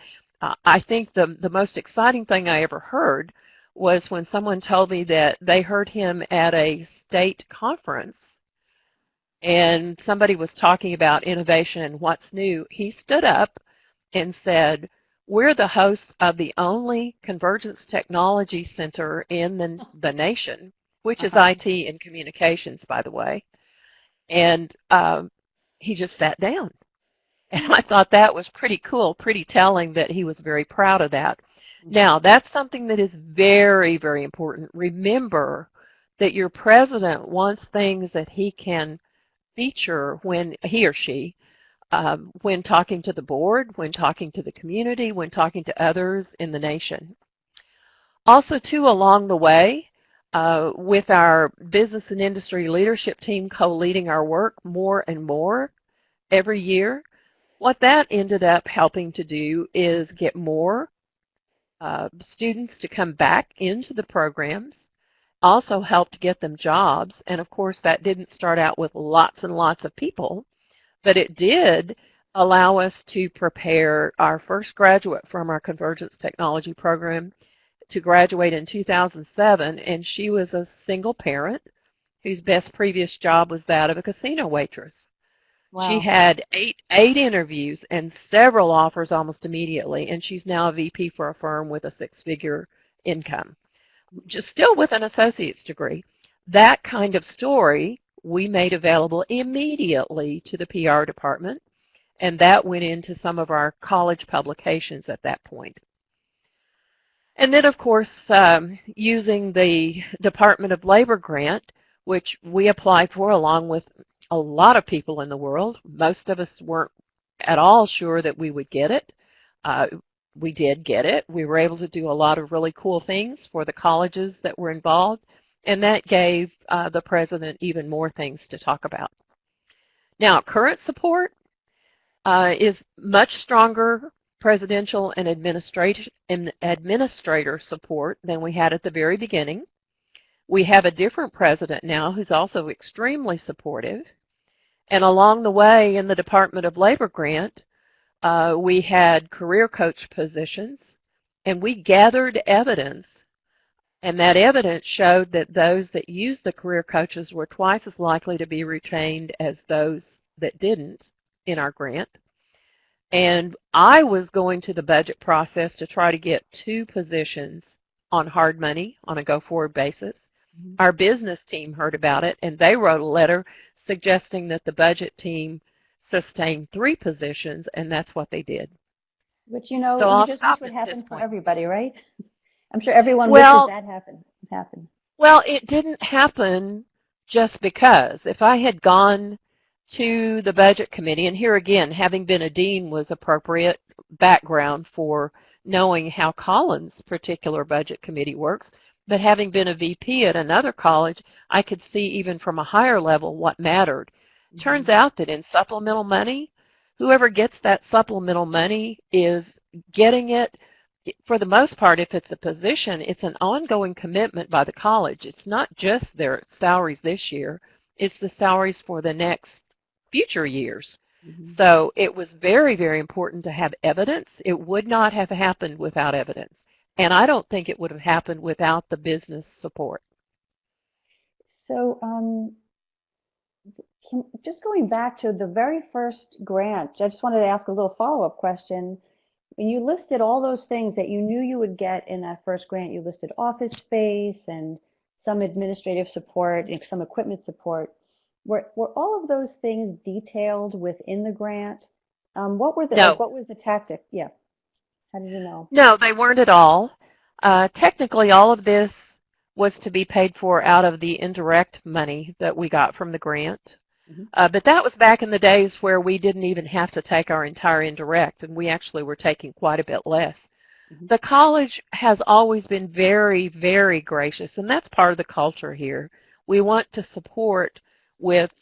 I think the most exciting thing I ever heard was when someone told me that they heard him at a state conference and somebody was talking about innovation and what's new. He stood up and said, "We're the hosts of the only Convergence Technology Center in the nation," which is IT and communications, by the way. And he just sat down. And I thought that was pretty cool, pretty telling that he was very proud of that. Now, that's something that is very, very important. Remember that your president wants things that he can feature when he or she, when talking to the board, when talking to the community, when talking to others in the nation. Also, too, along the way, with our business and industry leadership team co-leading our work more and more every year, what that ended up helping to do is get more students to come back into the programs, also helped get them jobs, and of course that didn't start out with lots and lots of people, but it did allow us to prepare our first graduate from our Convergence Technology program to graduate in 2007, and she was a single parent whose best previous job was that of a casino waitress. Wow. She had eight interviews and several offers almost immediately, and she's now a VP for a firm with a six-figure income, just still with an associate's degree. That kind of story we made available immediately to the PR department, and that went into some of our college publications at that point. And then, of course, using the Department of Labor grant, which we applied for along with a lot of people in the world. Most of us weren't at all sure that we would get it. We did get it. We were able to do a lot of really cool things for the colleges that were involved, and that gave the president even more things to talk about. Now, current support is much stronger presidential and administrator support than we had at the very beginning. We have a different president now who's also extremely supportive. And along the way in the Department of Labor grant, we had career coach positions, and we gathered evidence. And that evidence showed that those that used the career coaches were twice as likely to be retained as those that didn't in our grant. And I was going to the budget process to try to get 2 positions on hard money on a go-forward basis. Our business team heard about it, and they wrote a letter suggesting that the budget team sustain 3 positions, and that's what they did. But you know, so you just wish would happen for everybody, right? I'm sure everyone wishes that happened. Well, it didn't happen just because. If I had gone to the budget committee, and here again, having been a dean was appropriate background for knowing how Collins' particular budget committee works, but having been a VP at another college, I could see even from a higher level what mattered. Mm-hmm. Turns out that in supplemental money, whoever gets that supplemental money is getting it, for the most part, if it's a position, it's an ongoing commitment by the college. It's not just their salaries this year, it's the salaries for the next future years. Mm-hmm. So it was very, very important to have evidence. It would not have happened without evidence. And I don't think it would have happened without the business support. So just going back to the very first grant, I just wanted to ask a little follow-up question. When you listed all those things that you knew you would get in that first grant, you listed office space and some administrative support and some equipment support. Were all of those things detailed within the grant? What were the No. what was the tactic? Yeah. How did you know? No, they weren't at all. Technically, all of this was to be paid for out of the indirect money that we got from the grant. Mm-hmm. But that was back in the days where we didn't even have to take our entire indirect, and we actually were taking quite a bit less. Mm-hmm. The college has always been very, very gracious, and that's part of the culture here. We want to support with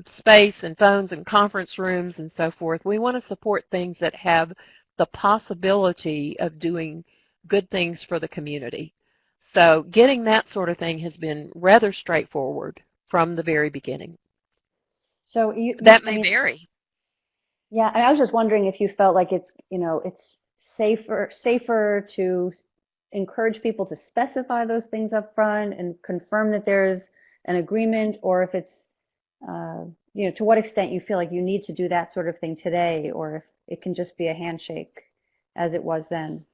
space and phones and conference rooms and so forth. We want to support things that have the possibility of doing good things for the community. So getting that sort of thing has been rather straightforward from the very beginning. So that may vary. Yeah, and I was just wondering if you felt like it's safer to encourage people to specify those things up front and confirm that there's an agreement, or if it's to what extent you feel like you need to do that sort of thing today, or if it can just be a handshake as it was then.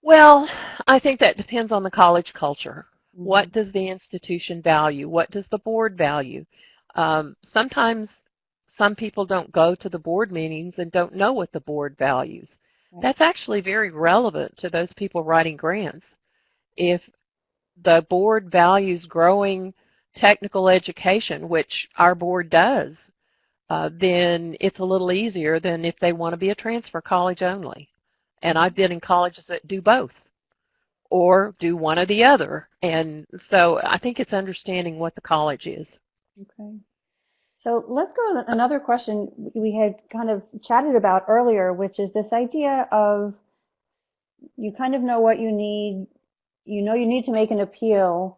Well, I think that depends on the college culture. Mm-hmm. What does the institution value? What does the board value? Sometimes some people don't go to the board meetings and don't know what the board values. Right. That's actually very relevant to those people writing grants. If the board values growing technical education, which our board does, then it's a little easier than if they want to be a transfer college only. And I've been in colleges that do both or do one or the other. And so I think it's understanding what the college is. Okay. So let's go to another question we had kind of chatted about earlier, which is this idea of you kind of know what you need. You know you need to make an appeal.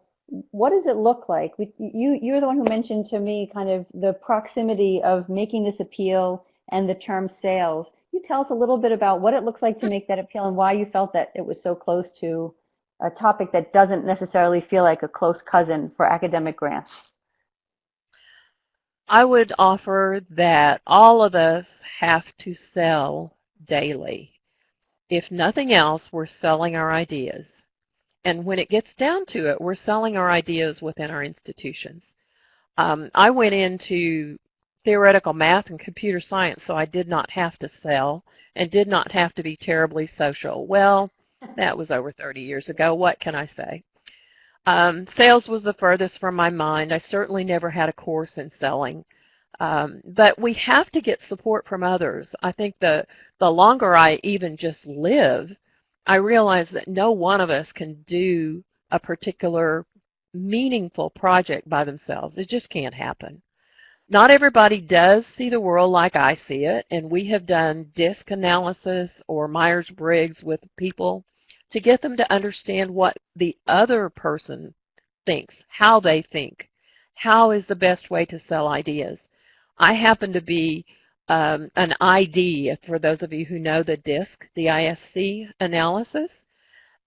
What does it look like? You're the one who mentioned to me kind of the proximity of making this appeal and the term sales. Can you tell us a little bit about what it looks like to make that appeal and why you felt that it was so close to a topic that doesn't necessarily feel like a close cousin for academic grants? I would offer that all of us have to sell daily. If nothing else, we're selling our ideas. And when it gets down to it, we're selling our ideas within our institutions. I went into theoretical math and computer science, so I did not have to sell and did not have to be terribly social. Well, that was over 30 years ago. What can I say? Sales was the furthest from my mind. I certainly never had a course in selling. But we have to get support from others. I think the longer I even just live, I realize that no one of us can do a particular meaningful project by themselves. It just can't happen. Not everybody does see the world like I see it, and we have done DISC analysis or Myers-Briggs with people to get them to understand what the other person thinks, how they think, how is the best way to sell ideas. I happen to be an ID, for those of you who know the DISC, the ISC analysis,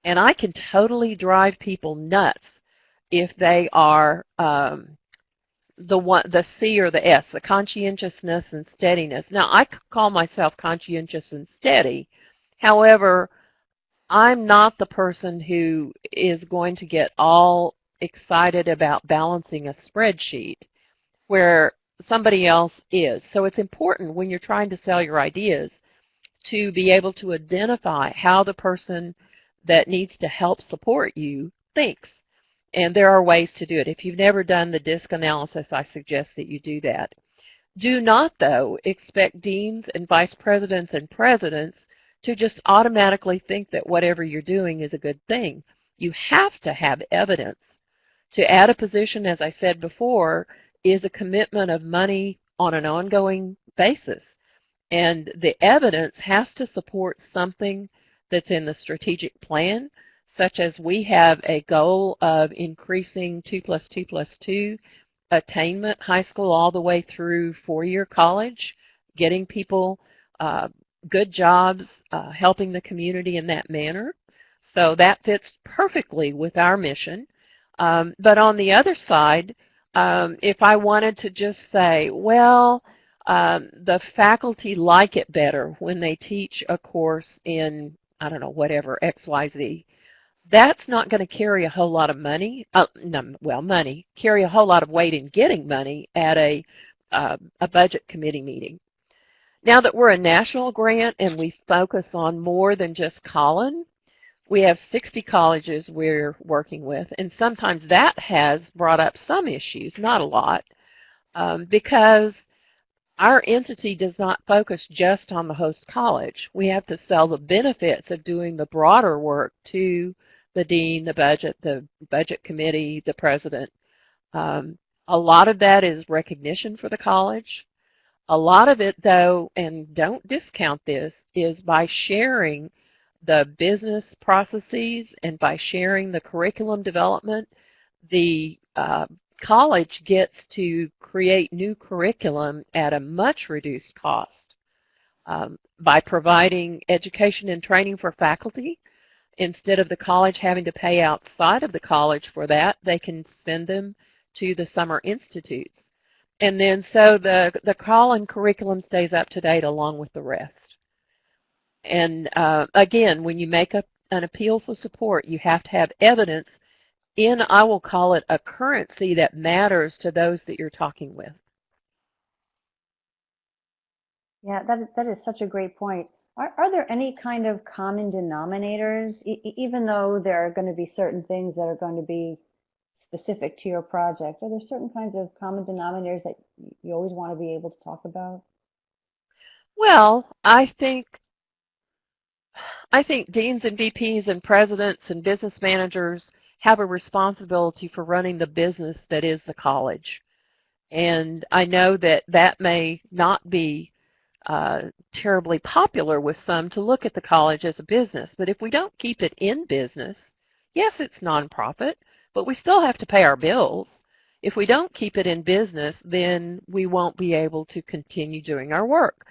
and I can totally drive people nuts if they are the C or the S, the conscientiousness and steadiness. Now, I call myself conscientious and steady. However, I'm not the person who is going to get all excited about balancing a spreadsheet where somebody else is. So it's important when you're trying to sell your ideas to be able to identify how the person that needs to help support you thinks. And there are ways to do it. If you've never done the DISC analysis, I suggest that you do that. Do not, though, expect deans and vice presidents and presidents to just automatically think that whatever you're doing is a good thing. You have to have evidence. To add a position, as I said before, is a commitment of money on an ongoing basis. And the evidence has to support something that's in the strategic plan, such as we have a goal of increasing 2+2+2 attainment, high school all the way through four-year college, getting people good jobs, helping the community in that manner. So that fits perfectly with our mission. But on the other side, if I wanted to just say, well, the faculty like it better when they teach a course in, I don't know, whatever, XYZ, that's not going to carry a whole lot of money, carry a whole lot of weight in getting money at a budget committee meeting. Now that we're a national grant and we focus on more than just Collin, we have 60 colleges we're working with, and sometimes that has brought up some issues, not a lot, because our entity does not focus just on the host college. We have to sell the benefits of doing the broader work to the dean, the budget committee, the president. A lot of that is recognition for the college. A lot of it, though, and don't discount this, is by sharing the business processes and by sharing the curriculum development, the college gets to create new curriculum at a much reduced cost by providing education and training for faculty. Instead of the college having to pay outside of the college for that, they can send them to the summer institutes. And then so the Collin curriculum stays up to date along with the rest. And again, when you make an appeal for support, you have to have evidence in, I will call it, a currency that matters to those that you're talking with. Yeah, that is such a great point. Are there any kind of common denominators, even though there are going to be certain things that are going to be specific to your project? Are there certain kinds of common denominators that you always want to be able to talk about? Well, I think deans and VPs and presidents and business managers have a responsibility for running the business that is the college. And I know that that may not be terribly popular with some to look at the college as a business, but if we don't keep it in business, yes, it's nonprofit, but we still have to pay our bills. If we don't keep it in business, then we won't be able to continue doing our work.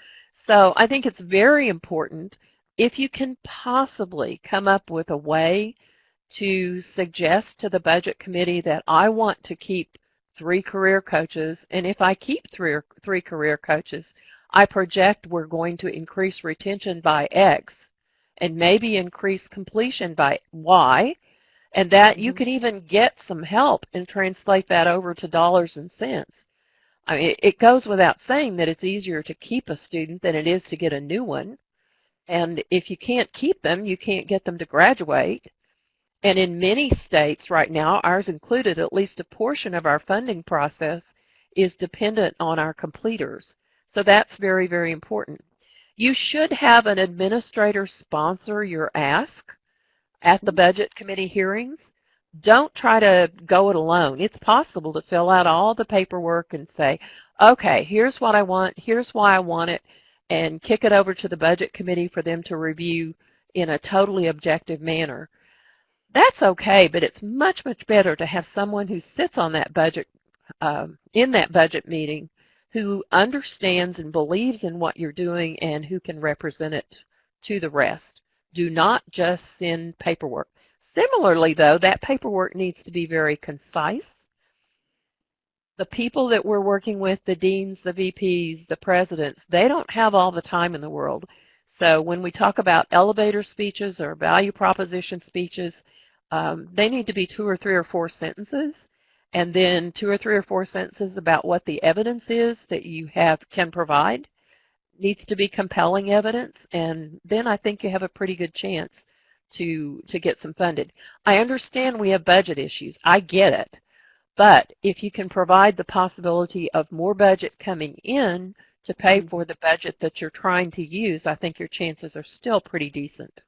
So I think it's very important, if you can possibly come up with a way to suggest to the budget committee that I want to keep 3 career coaches, and if I keep three career coaches, I project we're going to increase retention by X and maybe increase completion by Y, and that you can even get some help and translate that over to dollars and cents. I mean, it goes without saying that it's easier to keep a student than it is to get a new one. And if you can't keep them, you can't get them to graduate. And in many states right now, ours included, at least a portion of our funding process is dependent on our completers. So that's very, very important. You should have an administrator sponsor your ask at the budget committee hearings. Don't try to go it alone. It's possible to fill out all the paperwork and say, okay, here's what I want, here's why I want it, and kick it over to the budget committee for them to review in a totally objective manner. That's okay, but it's much, much better to have someone who sits on that budget, in that budget meeting, who understands and believes in what you're doing and who can represent it to the rest. Do not just send paperwork. Similarly, though, that paperwork needs to be very concise. The people that we're working with, the deans, the VPs, the presidents, they don't have all the time in the world. So when we talk about elevator speeches or value proposition speeches, they need to be 2 or 3 or 4 sentences, and then 2 or 3 or 4 sentences about what the evidence is that you can provide. Needs to be compelling evidence, and then I think you have a pretty good chance to get some funded. I understand we have budget issues. I get it. But if you can provide the possibility of more budget coming in to pay for the budget that you're trying to use, I think your chances are still pretty decent.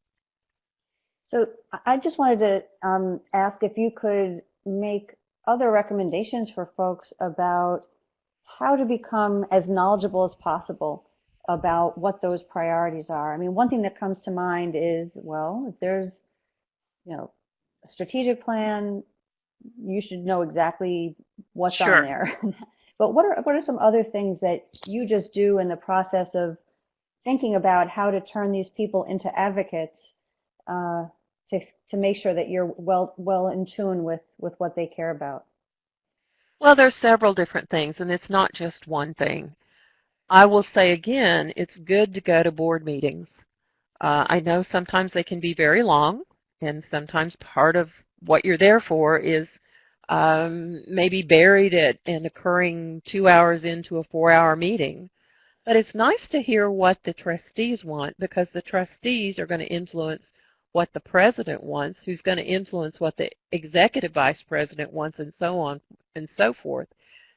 So I just wanted to ask if you could make other recommendations for folks about how to become as knowledgeable as possible about what those priorities are. I mean, one thing that comes to mind is, well, if there's, a strategic plan, you should know exactly what's on there. But what are some other things that you just do in the process of thinking about how to turn these people into advocates to make sure that you're well in tune with what they care about? Well, there's several different things, and it's not just one thing. I will say again, it's good to go to board meetings. I know sometimes they can be very long, and sometimes part of what you're there for is maybe buried and occurring 2 hours into a 4-hour meeting. But it's nice to hear what the trustees want, because the trustees are going to influence what the president wants, who's going to influence what the executive vice president wants, and so on and so forth.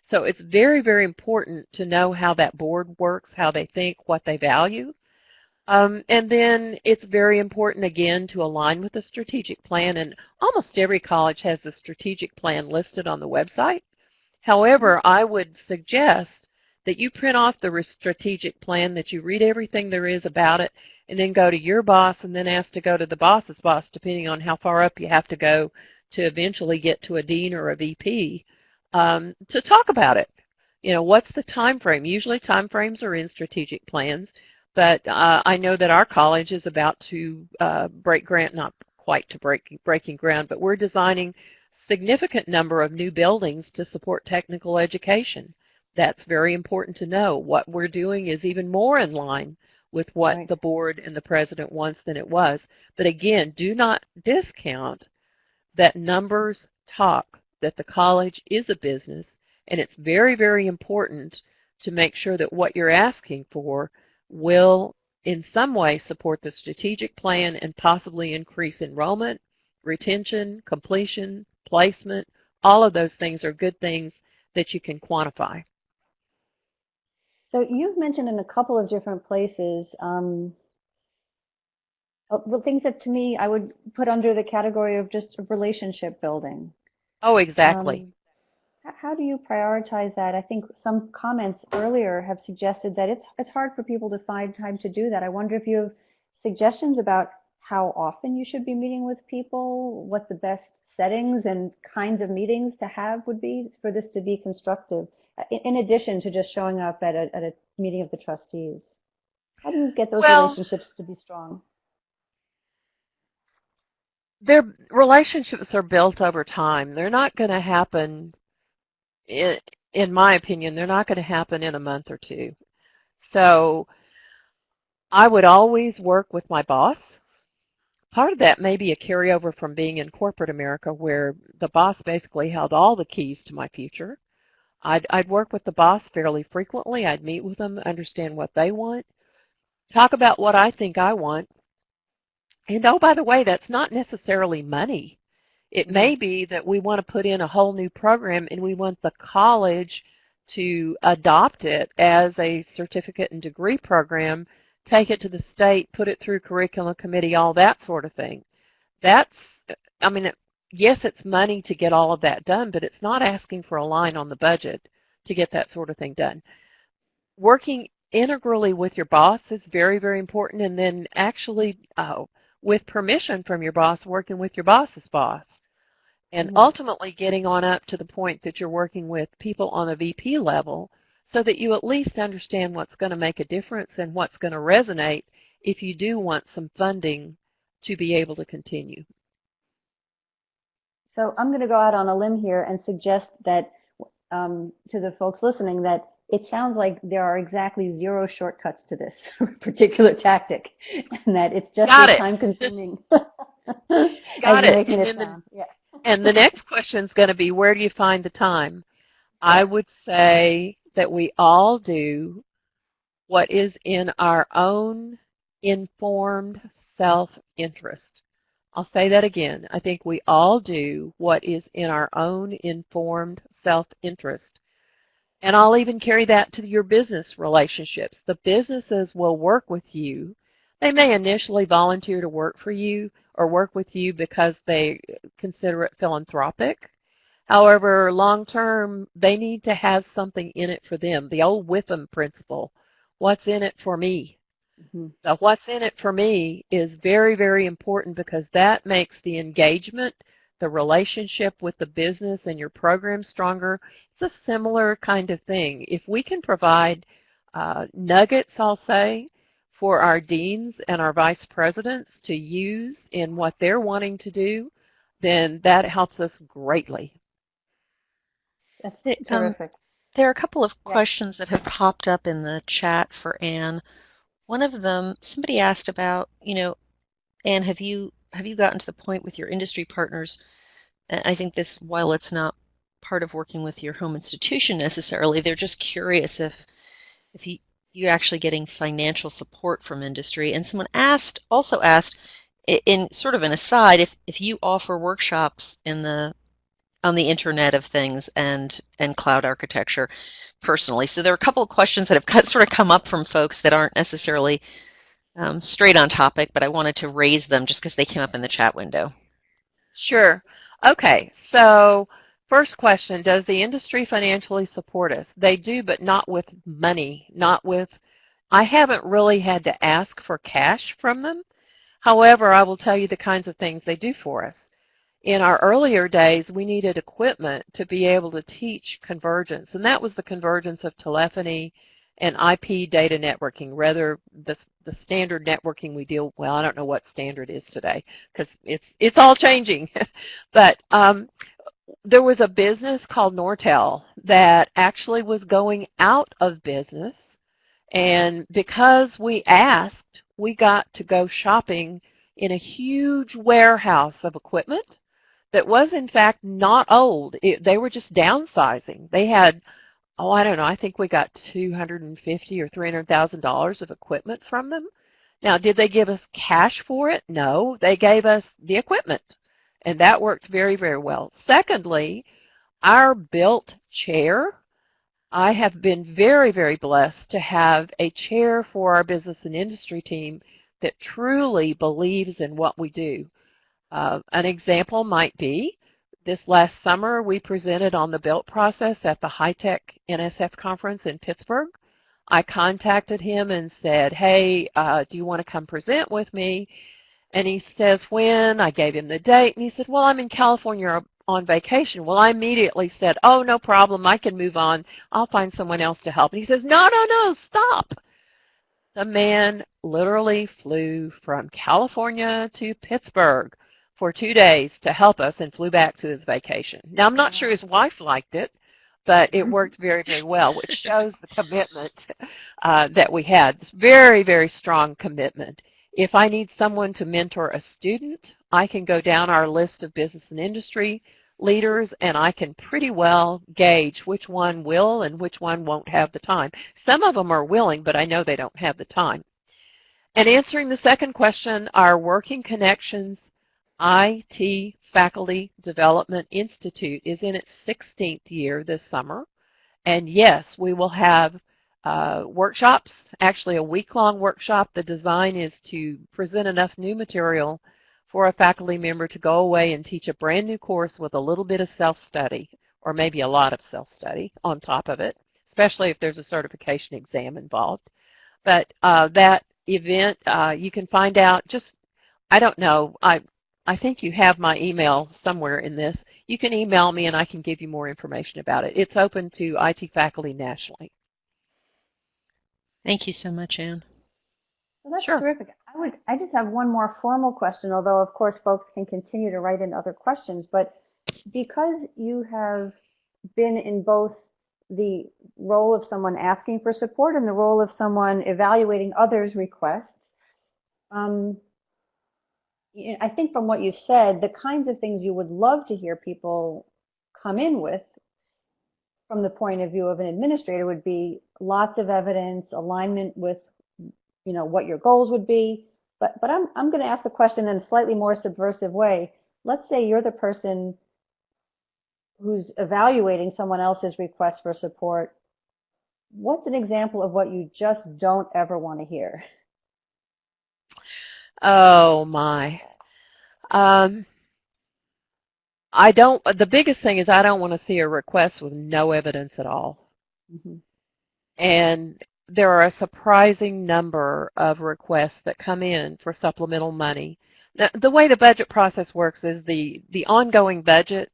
So it's very, very important to know how that board works, how they think, what they value. And then it's very important, again, to align with the strategic plan. And almost every college has the strategic plan listed on the website. However, I would suggest that you print off the strategic plan, that you read everything there is about it, and then go to your boss and then ask to go to the boss's boss, depending on how far up you have to go to eventually get to a dean or a VP, to talk about it. What's the time frame? Usually time frames are in strategic plans, but I know that our college is about to break ground, not quite to breaking ground, but we're designing significant number of new buildings to support technical education. That's very important to know. What we're doing is even more in line with what the board and the president wants than it was. But again, do not discount that numbers talk, that the college is a business, and it's very, very important to make sure that what you're asking for will in some way support the strategic plan and possibly increase enrollment, retention, completion, placement. All of those things are good things that you can quantify. So you've mentioned in a couple of different places the things that to me I would put under the category of just relationship building. Oh, exactly. How do you prioritize that? I think some comments earlier have suggested that it's hard for people to find time to do that. I wonder if you have suggestions about how often you should be meeting with people, what the best settings and kinds of meetings to have would be for this to be constructive, in addition to just showing up at a meeting of the trustees. How do you get those relationships to be strong? Their relationships are built over time. They're not going to happen, in my opinion, they're not going to happen in a month or two. So I would always work with my boss. Part of that may be a carryover from being in corporate America, where the boss basically held all the keys to my future. I'd work with the boss fairly frequently. I'd meet with them, understand what they want, talk about what I think I want. And oh, by the way, that's not necessarily money. It may be that we want to put in a whole new program and we want the college to adopt it as a certificate and degree program, take it to the state, put it through curriculum committee, all that sort of thing. Yes, it's money to get all of that done, but it's not asking for a line on the budget to get that sort of thing done. Working integrally with your boss is very, very important, and then actually, with permission from your boss, working with your boss's boss. And ultimately getting on up to the point that you're working with people on a VP level so that you at least understand what's going to make a difference and what's going to resonate if you do want some funding to be able to continue. So I'm going to go out on a limb here and suggest that to the folks listening that it sounds like there are exactly 0 shortcuts to this particular tactic, and that it's just as time-consuming as you're making it sound. And the next question is going to be, where do you find the time? I would say that we all do what is in our own informed self-interest. I'll say that again. I think we all do what is in our own informed self-interest. And I'll even carry that to your business relationships. The businesses will work with you. They may initially volunteer to work for you or work with you because they consider it philanthropic. However, long term, they need to have something in it for them. The old Whipham principle, what's in it for me? Mhm. So what's in it for me is very, very important because that makes the engagement, the relationship with the business and your program stronger. It's a similar kind of thing. If we can provide nuggets, I'll say, for our deans and our vice presidents to use in what they're wanting to do, then that helps us greatly. That's It, terrific. there are a couple of Yeah. questions that have popped up in the chat for Anne. One of them, somebody asked about, Anne, have you gotten to the point with your industry partners? And I think this, while it's not part of working with your home institution necessarily, they're just curious if you're actually getting financial support from industry. And someone also asked, in sort of an aside, if you offer workshops on the Internet of Things and cloud architecture personally. So there are a couple of questions that have sort of come up from folks that aren't necessarily straight on topic, but I wanted to raise them just because they came up in the chat window. Sure. Okay, so first question, does the industry financially support us? They do, but not with money, I haven't really had to ask for cash from them. However, I will tell you the kinds of things they do for us. In our earlier days, we needed equipment to be able to teach convergence, and that was the convergence of telephony and IP data networking, rather the standard networking we deal, well, I don't know what standard is today because it's all changing. But there was a business called Nortel that actually was going out of business, and because we asked, we got to go shopping in a huge warehouse of equipment that was in fact not old. They were just downsizing. They had, oh, I don't know, I think we got $250,000 or $300,000 of equipment from them. Now, did they give us cash for it? No, they gave us the equipment, and that worked very, very well. Secondly, our built chair, I have been very, very blessed to have a chair for our business and industry team that truly believes in what we do. An example might be this last summer we presented on the built process at the High-Tech NSF conference in Pittsburgh. I contacted him and said, hey, do you want to come present with me? And he says, when? I gave him the date, and he said, well, I'm in California on vacation. Well, I immediately said, oh, no problem, I can move on. I'll find someone else to help. And he says, no, no, no, stop. The man literally flew from California to Pittsburgh for 2 days to help us and flew back to his vacation. Now, I'm not sure his wife liked it, but it worked very, very well, which shows the commitment that we had. It's very, very strong commitment. If I need someone to mentor a student, I can go down our list of business and industry leaders, and I can pretty well gauge which one will and which one won't have the time. Some of them are willing, but I know they don't have the time. And answering the second question, our Working Connections IT Faculty Development Institute is in its 16th year this summer. And yes, we will have workshops, actually a week-long workshop. The design is to present enough new material for a faculty member to go away and teach a brand new course with a little bit of self-study, or maybe a lot of self-study on top of it, especially if there's a certification exam involved. But that event, you can find out just, I don't know, I think you have my email somewhere in this. You can email me and I can give you more information about it. It's open to IT faculty nationally. Thank you so much, Anne. Well, that's Sure. terrific. I just have one more formal question, although of course folks can continue to write in other questions, but because you have been in both the role of someone asking for support and the role of someone evaluating others' requests, I think from what you've said, the kinds of things you would love to hear people come in with from the point of view of an administrator would be lots of evidence, alignment with what your goals would be, But I'm going to ask the question in a slightly more subversive way. Let's say you're the person who's evaluating someone else's request for support. What's an example of what you just don't ever want to hear? Oh my. The biggest thing is I don't want to see a request with no evidence at all. Mm-hmm. And there are a surprising number of requests that come in for supplemental money. Now, the way the budget process works is the ongoing budget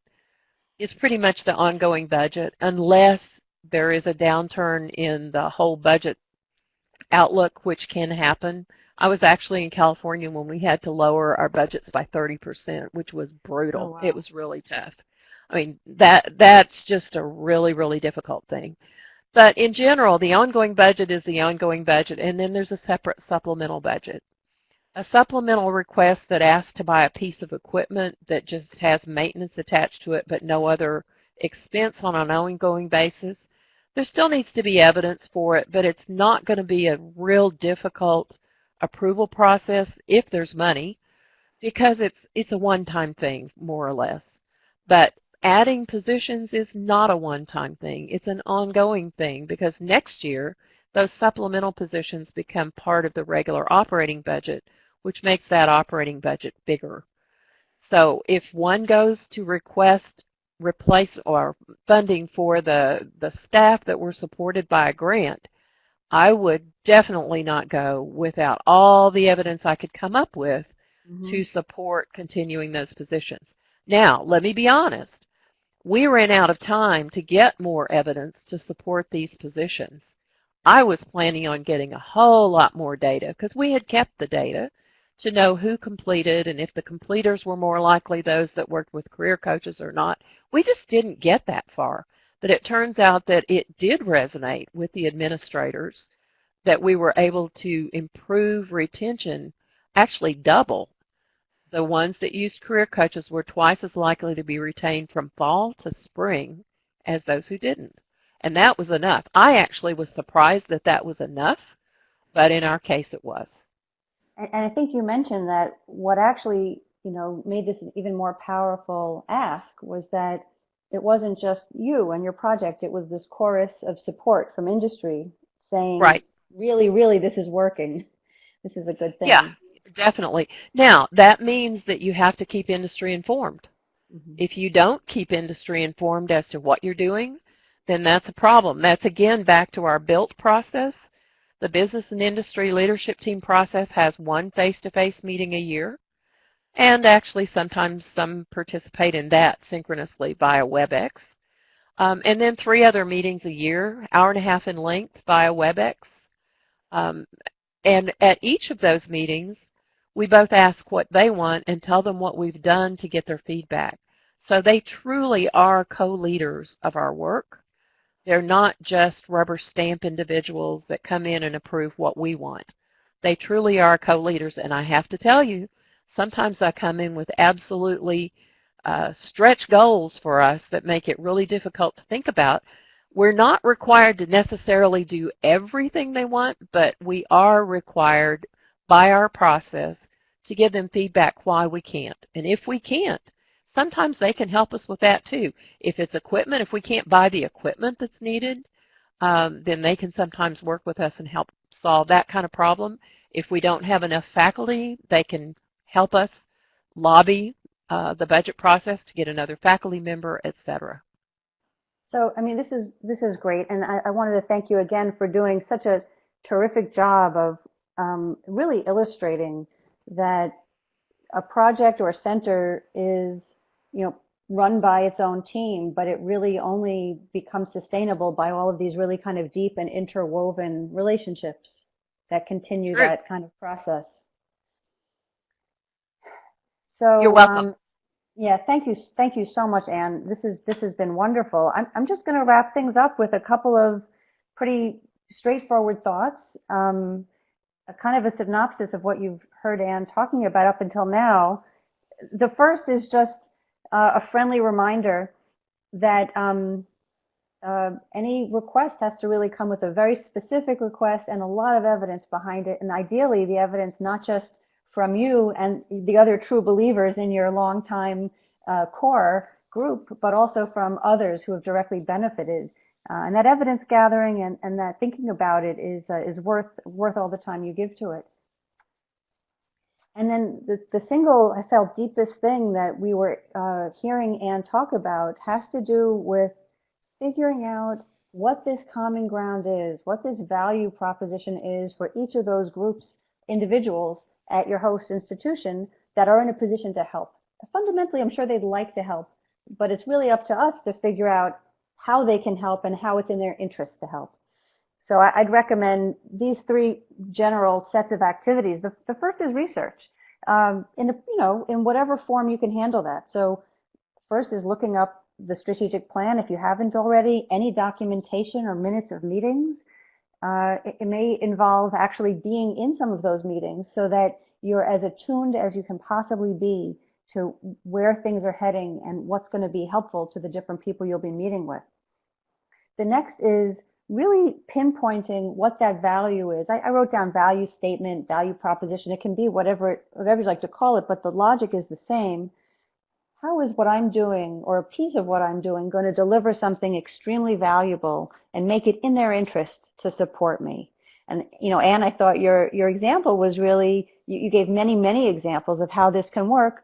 is pretty much the ongoing budget unless there is a downturn in the whole budget outlook, which can happen. I was actually in California when we had to lower our budgets by 30%, which was brutal. Oh, wow. It was really tough. I mean, that's just a really, really difficult thing. But in general, the ongoing budget is the ongoing budget, and then there's a separate supplemental budget. A supplemental request that asks to buy a piece of equipment that just has maintenance attached to it but no other expense on an ongoing basis, there still needs to be evidence for it, but it's not going to be a real difficult approval process if there's money, because it's a one-time thing, more or less. But adding positions is not a one-time thing. It's an ongoing thing, because next year those supplemental positions become part of the regular operating budget, which makes that operating budget bigger. So if one goes to replace or funding for the staff that were supported by a grant, I would definitely not go without all the evidence I could come up with to support continuing those positions. Now, let me be honest. We ran out of time to get more evidence to support these positions. I was planning on getting a whole lot more data because we had kept the data to know who completed and if the completers were more likely those that worked with career coaches or not. We just didn't get that far. But it turns out that it did resonate with the administrators, that we were able to improve retention, actually double. The ones that used career coaches were twice as likely to be retained from fall to spring as those who didn't. And that was enough. I actually was surprised that that was enough, but in our case it was. And I think you mentioned that what actually, made this an even more powerful ask was that it wasn't just you and your project. It was this chorus of support from industry saying, Right. really, really, this is working. This is a good thing. Yeah, definitely. Now, that means that you have to keep industry informed. If you don't keep industry informed as to what you're doing, then that's a problem. That's, again, back to our BUILT process. The Business and Industry Leadership Team process has one face-to-face meeting a year, and actually sometimes some participate in that synchronously via WebEx. And then 3 other meetings a year, hour and a half in length via WebEx. And at each of those meetings, we both ask what they want and tell them what we've done to get their feedback. So they truly are co-leaders of our work. They're not just rubber stamp individuals that come in and approve what we want. They truly are co-leaders, and I have to tell you, sometimes I come in with absolutely stretch goals for us that make it really difficult to think about. We're not required to necessarily do everything they want, but we are required by our process to give them feedback why we can't. And if we can't, sometimes they can help us with that too. If it's equipment, if we can't buy the equipment that's needed, then they can sometimes work with us and help solve that kind of problem. If we don't have enough faculty, they can help us lobby the budget process to get another faculty member, etc. So, I mean, this is great, and I wanted to thank you again for doing such a terrific job of really illustrating that a project or a center is, run by its own team, but it really only becomes sustainable by all of these really kind of deep and interwoven relationships that continue True. that kind of process. So, You're welcome. Yeah, thank you so much, Anne. This has been wonderful. I'm just going to wrap things up with a couple of pretty straightforward thoughts, a kind of a synopsis of what you've heard Anne talking about up until now. The first is just a friendly reminder that any request has to really come with a very specific request and a lot of evidence behind it, and ideally the evidence not just from you and the other true believers in your longtime core group, but also from others who have directly benefited. And that evidence gathering and that thinking about it is worth all the time you give to it. And then the single, I felt, deepest thing that we were hearing Anne talk about has to do with figuring out what this common ground is, what this value proposition is for each of those groups, individuals at your host institution that are in a position to help. Fundamentally, I'm sure they'd like to help, but it's really up to us to figure out how they can help and how it's in their interest to help. So I'd recommend these three general sets of activities. The first is research, in whatever form you can handle that. So first is looking up the strategic plan if you haven't already, any documentation or minutes of meetings. It may involve actually being in some of those meetings so that you're as attuned as you can possibly be to where things are heading and what's going to be helpful to the different people you'll be meeting with. The next is really pinpointing what that value is. I wrote down value statement, value proposition. It can be whatever you like to call it, but the logic is the same. How is what I'm doing, or a piece of what I'm doing, going to deliver something extremely valuable and make it in their interest to support me? And, Anne, I thought your example was really, you gave many, many examples of how this can work.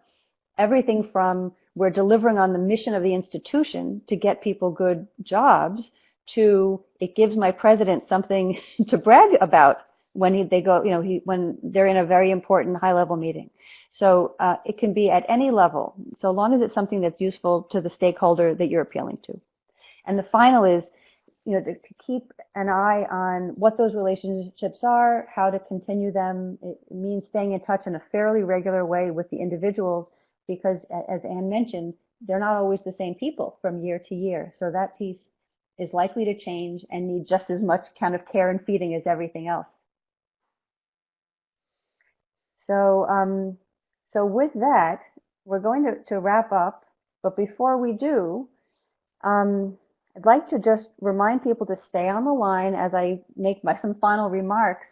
Everything from we're delivering on the mission of the institution to get people good jobs, to it gives my president something to brag about when when they're in a very important high-level meeting. So it can be at any level, so long as it's something that's useful to the stakeholder that you're appealing to. And the final is, to keep an eye on what those relationships are, how to continue them. It means staying in touch in a fairly regular way with the individuals, because as Anne mentioned, they're not always the same people from year to year. So that piece is likely to change and need just as much kind of care and feeding as everything else. So, so with that, we're going to wrap up. But before we do, I'd like to just remind people to stay on the line as I make some final remarks.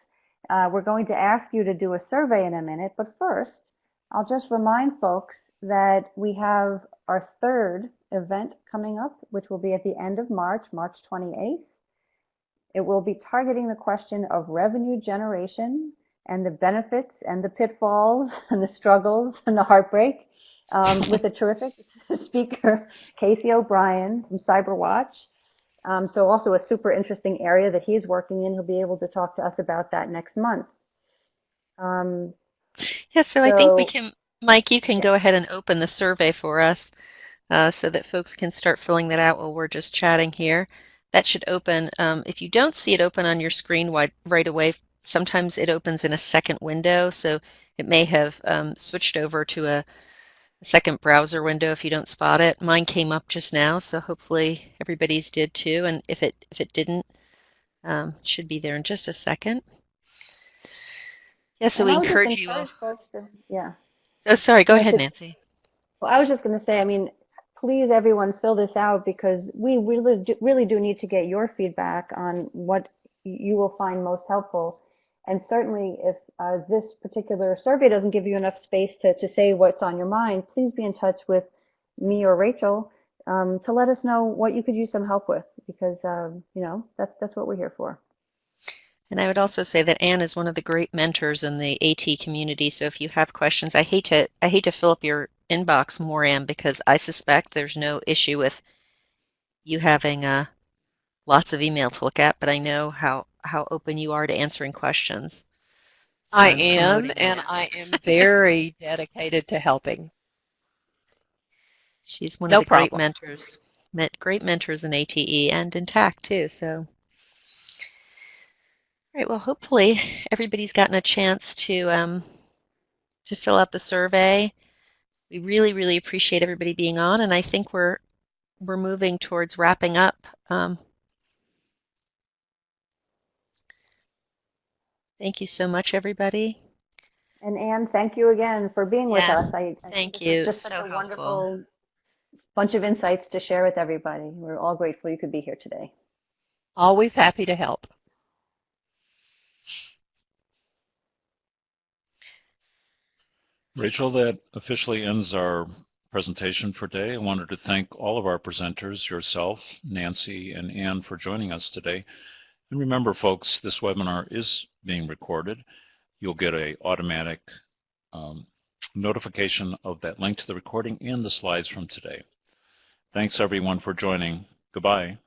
We're going to ask you to do a survey in a minute, but first, I'll just remind folks that we have our third event coming up, which will be at the end of March, March 28th. It will be targeting the question of revenue generation and the benefits and the pitfalls and the struggles and the heartbreak with a terrific speaker, Casey O'Brien from CyberWatch. So also a super interesting area that he's working in. He'll be able to talk to us about that next month. So I think we can, Mike, you can go ahead and open the survey for us so that folks can start filling that out while we're just chatting here. That should open, if you don't see it open on your screen right away, sometimes it opens in a second window, so it may have switched over to a second browser window if you don't spot it. Mine came up just now, so hopefully everybody's did too, and if it didn't, it should be there in just a second. Yeah, so we encourage you all. Folks to, yeah. Oh, sorry, go ahead, Nancy. Well, I was just going to say, please everyone fill this out, because we really do need to get your feedback on what you will find most helpful. And certainly if this particular survey doesn't give you enough space to say what's on your mind, please be in touch with me or Rachel to let us know what you could use some help with, because that's what we're here for. And I would also say that Anne is one of the great mentors in the AT community. So if you have questions, I hate to fill up your inbox more, Anne, because I suspect there's no issue with you having lots of email to look at, but I know how open you are to answering questions. So I am, and I am very dedicated to helping. She's one of the great mentors in ATE and in TAC too. So. All right, well, hopefully everybody's gotten a chance to fill out the survey. We really, really appreciate everybody being on, and I think we're moving towards wrapping up. Thank you so much, everybody. And Anne, thank you again for being with us. Thank you. Just such a wonderful bunch of insights to share with everybody. We're all grateful you could be here today. Always happy to help. Rachel, that officially ends our presentation for today. I wanted to thank all of our presenters, yourself, Nancy, and Ann, for joining us today. And remember, folks, this webinar is being recorded. You'll get an automatic notification of that link to the recording and the slides from today. Thanks, everyone, for joining. Goodbye.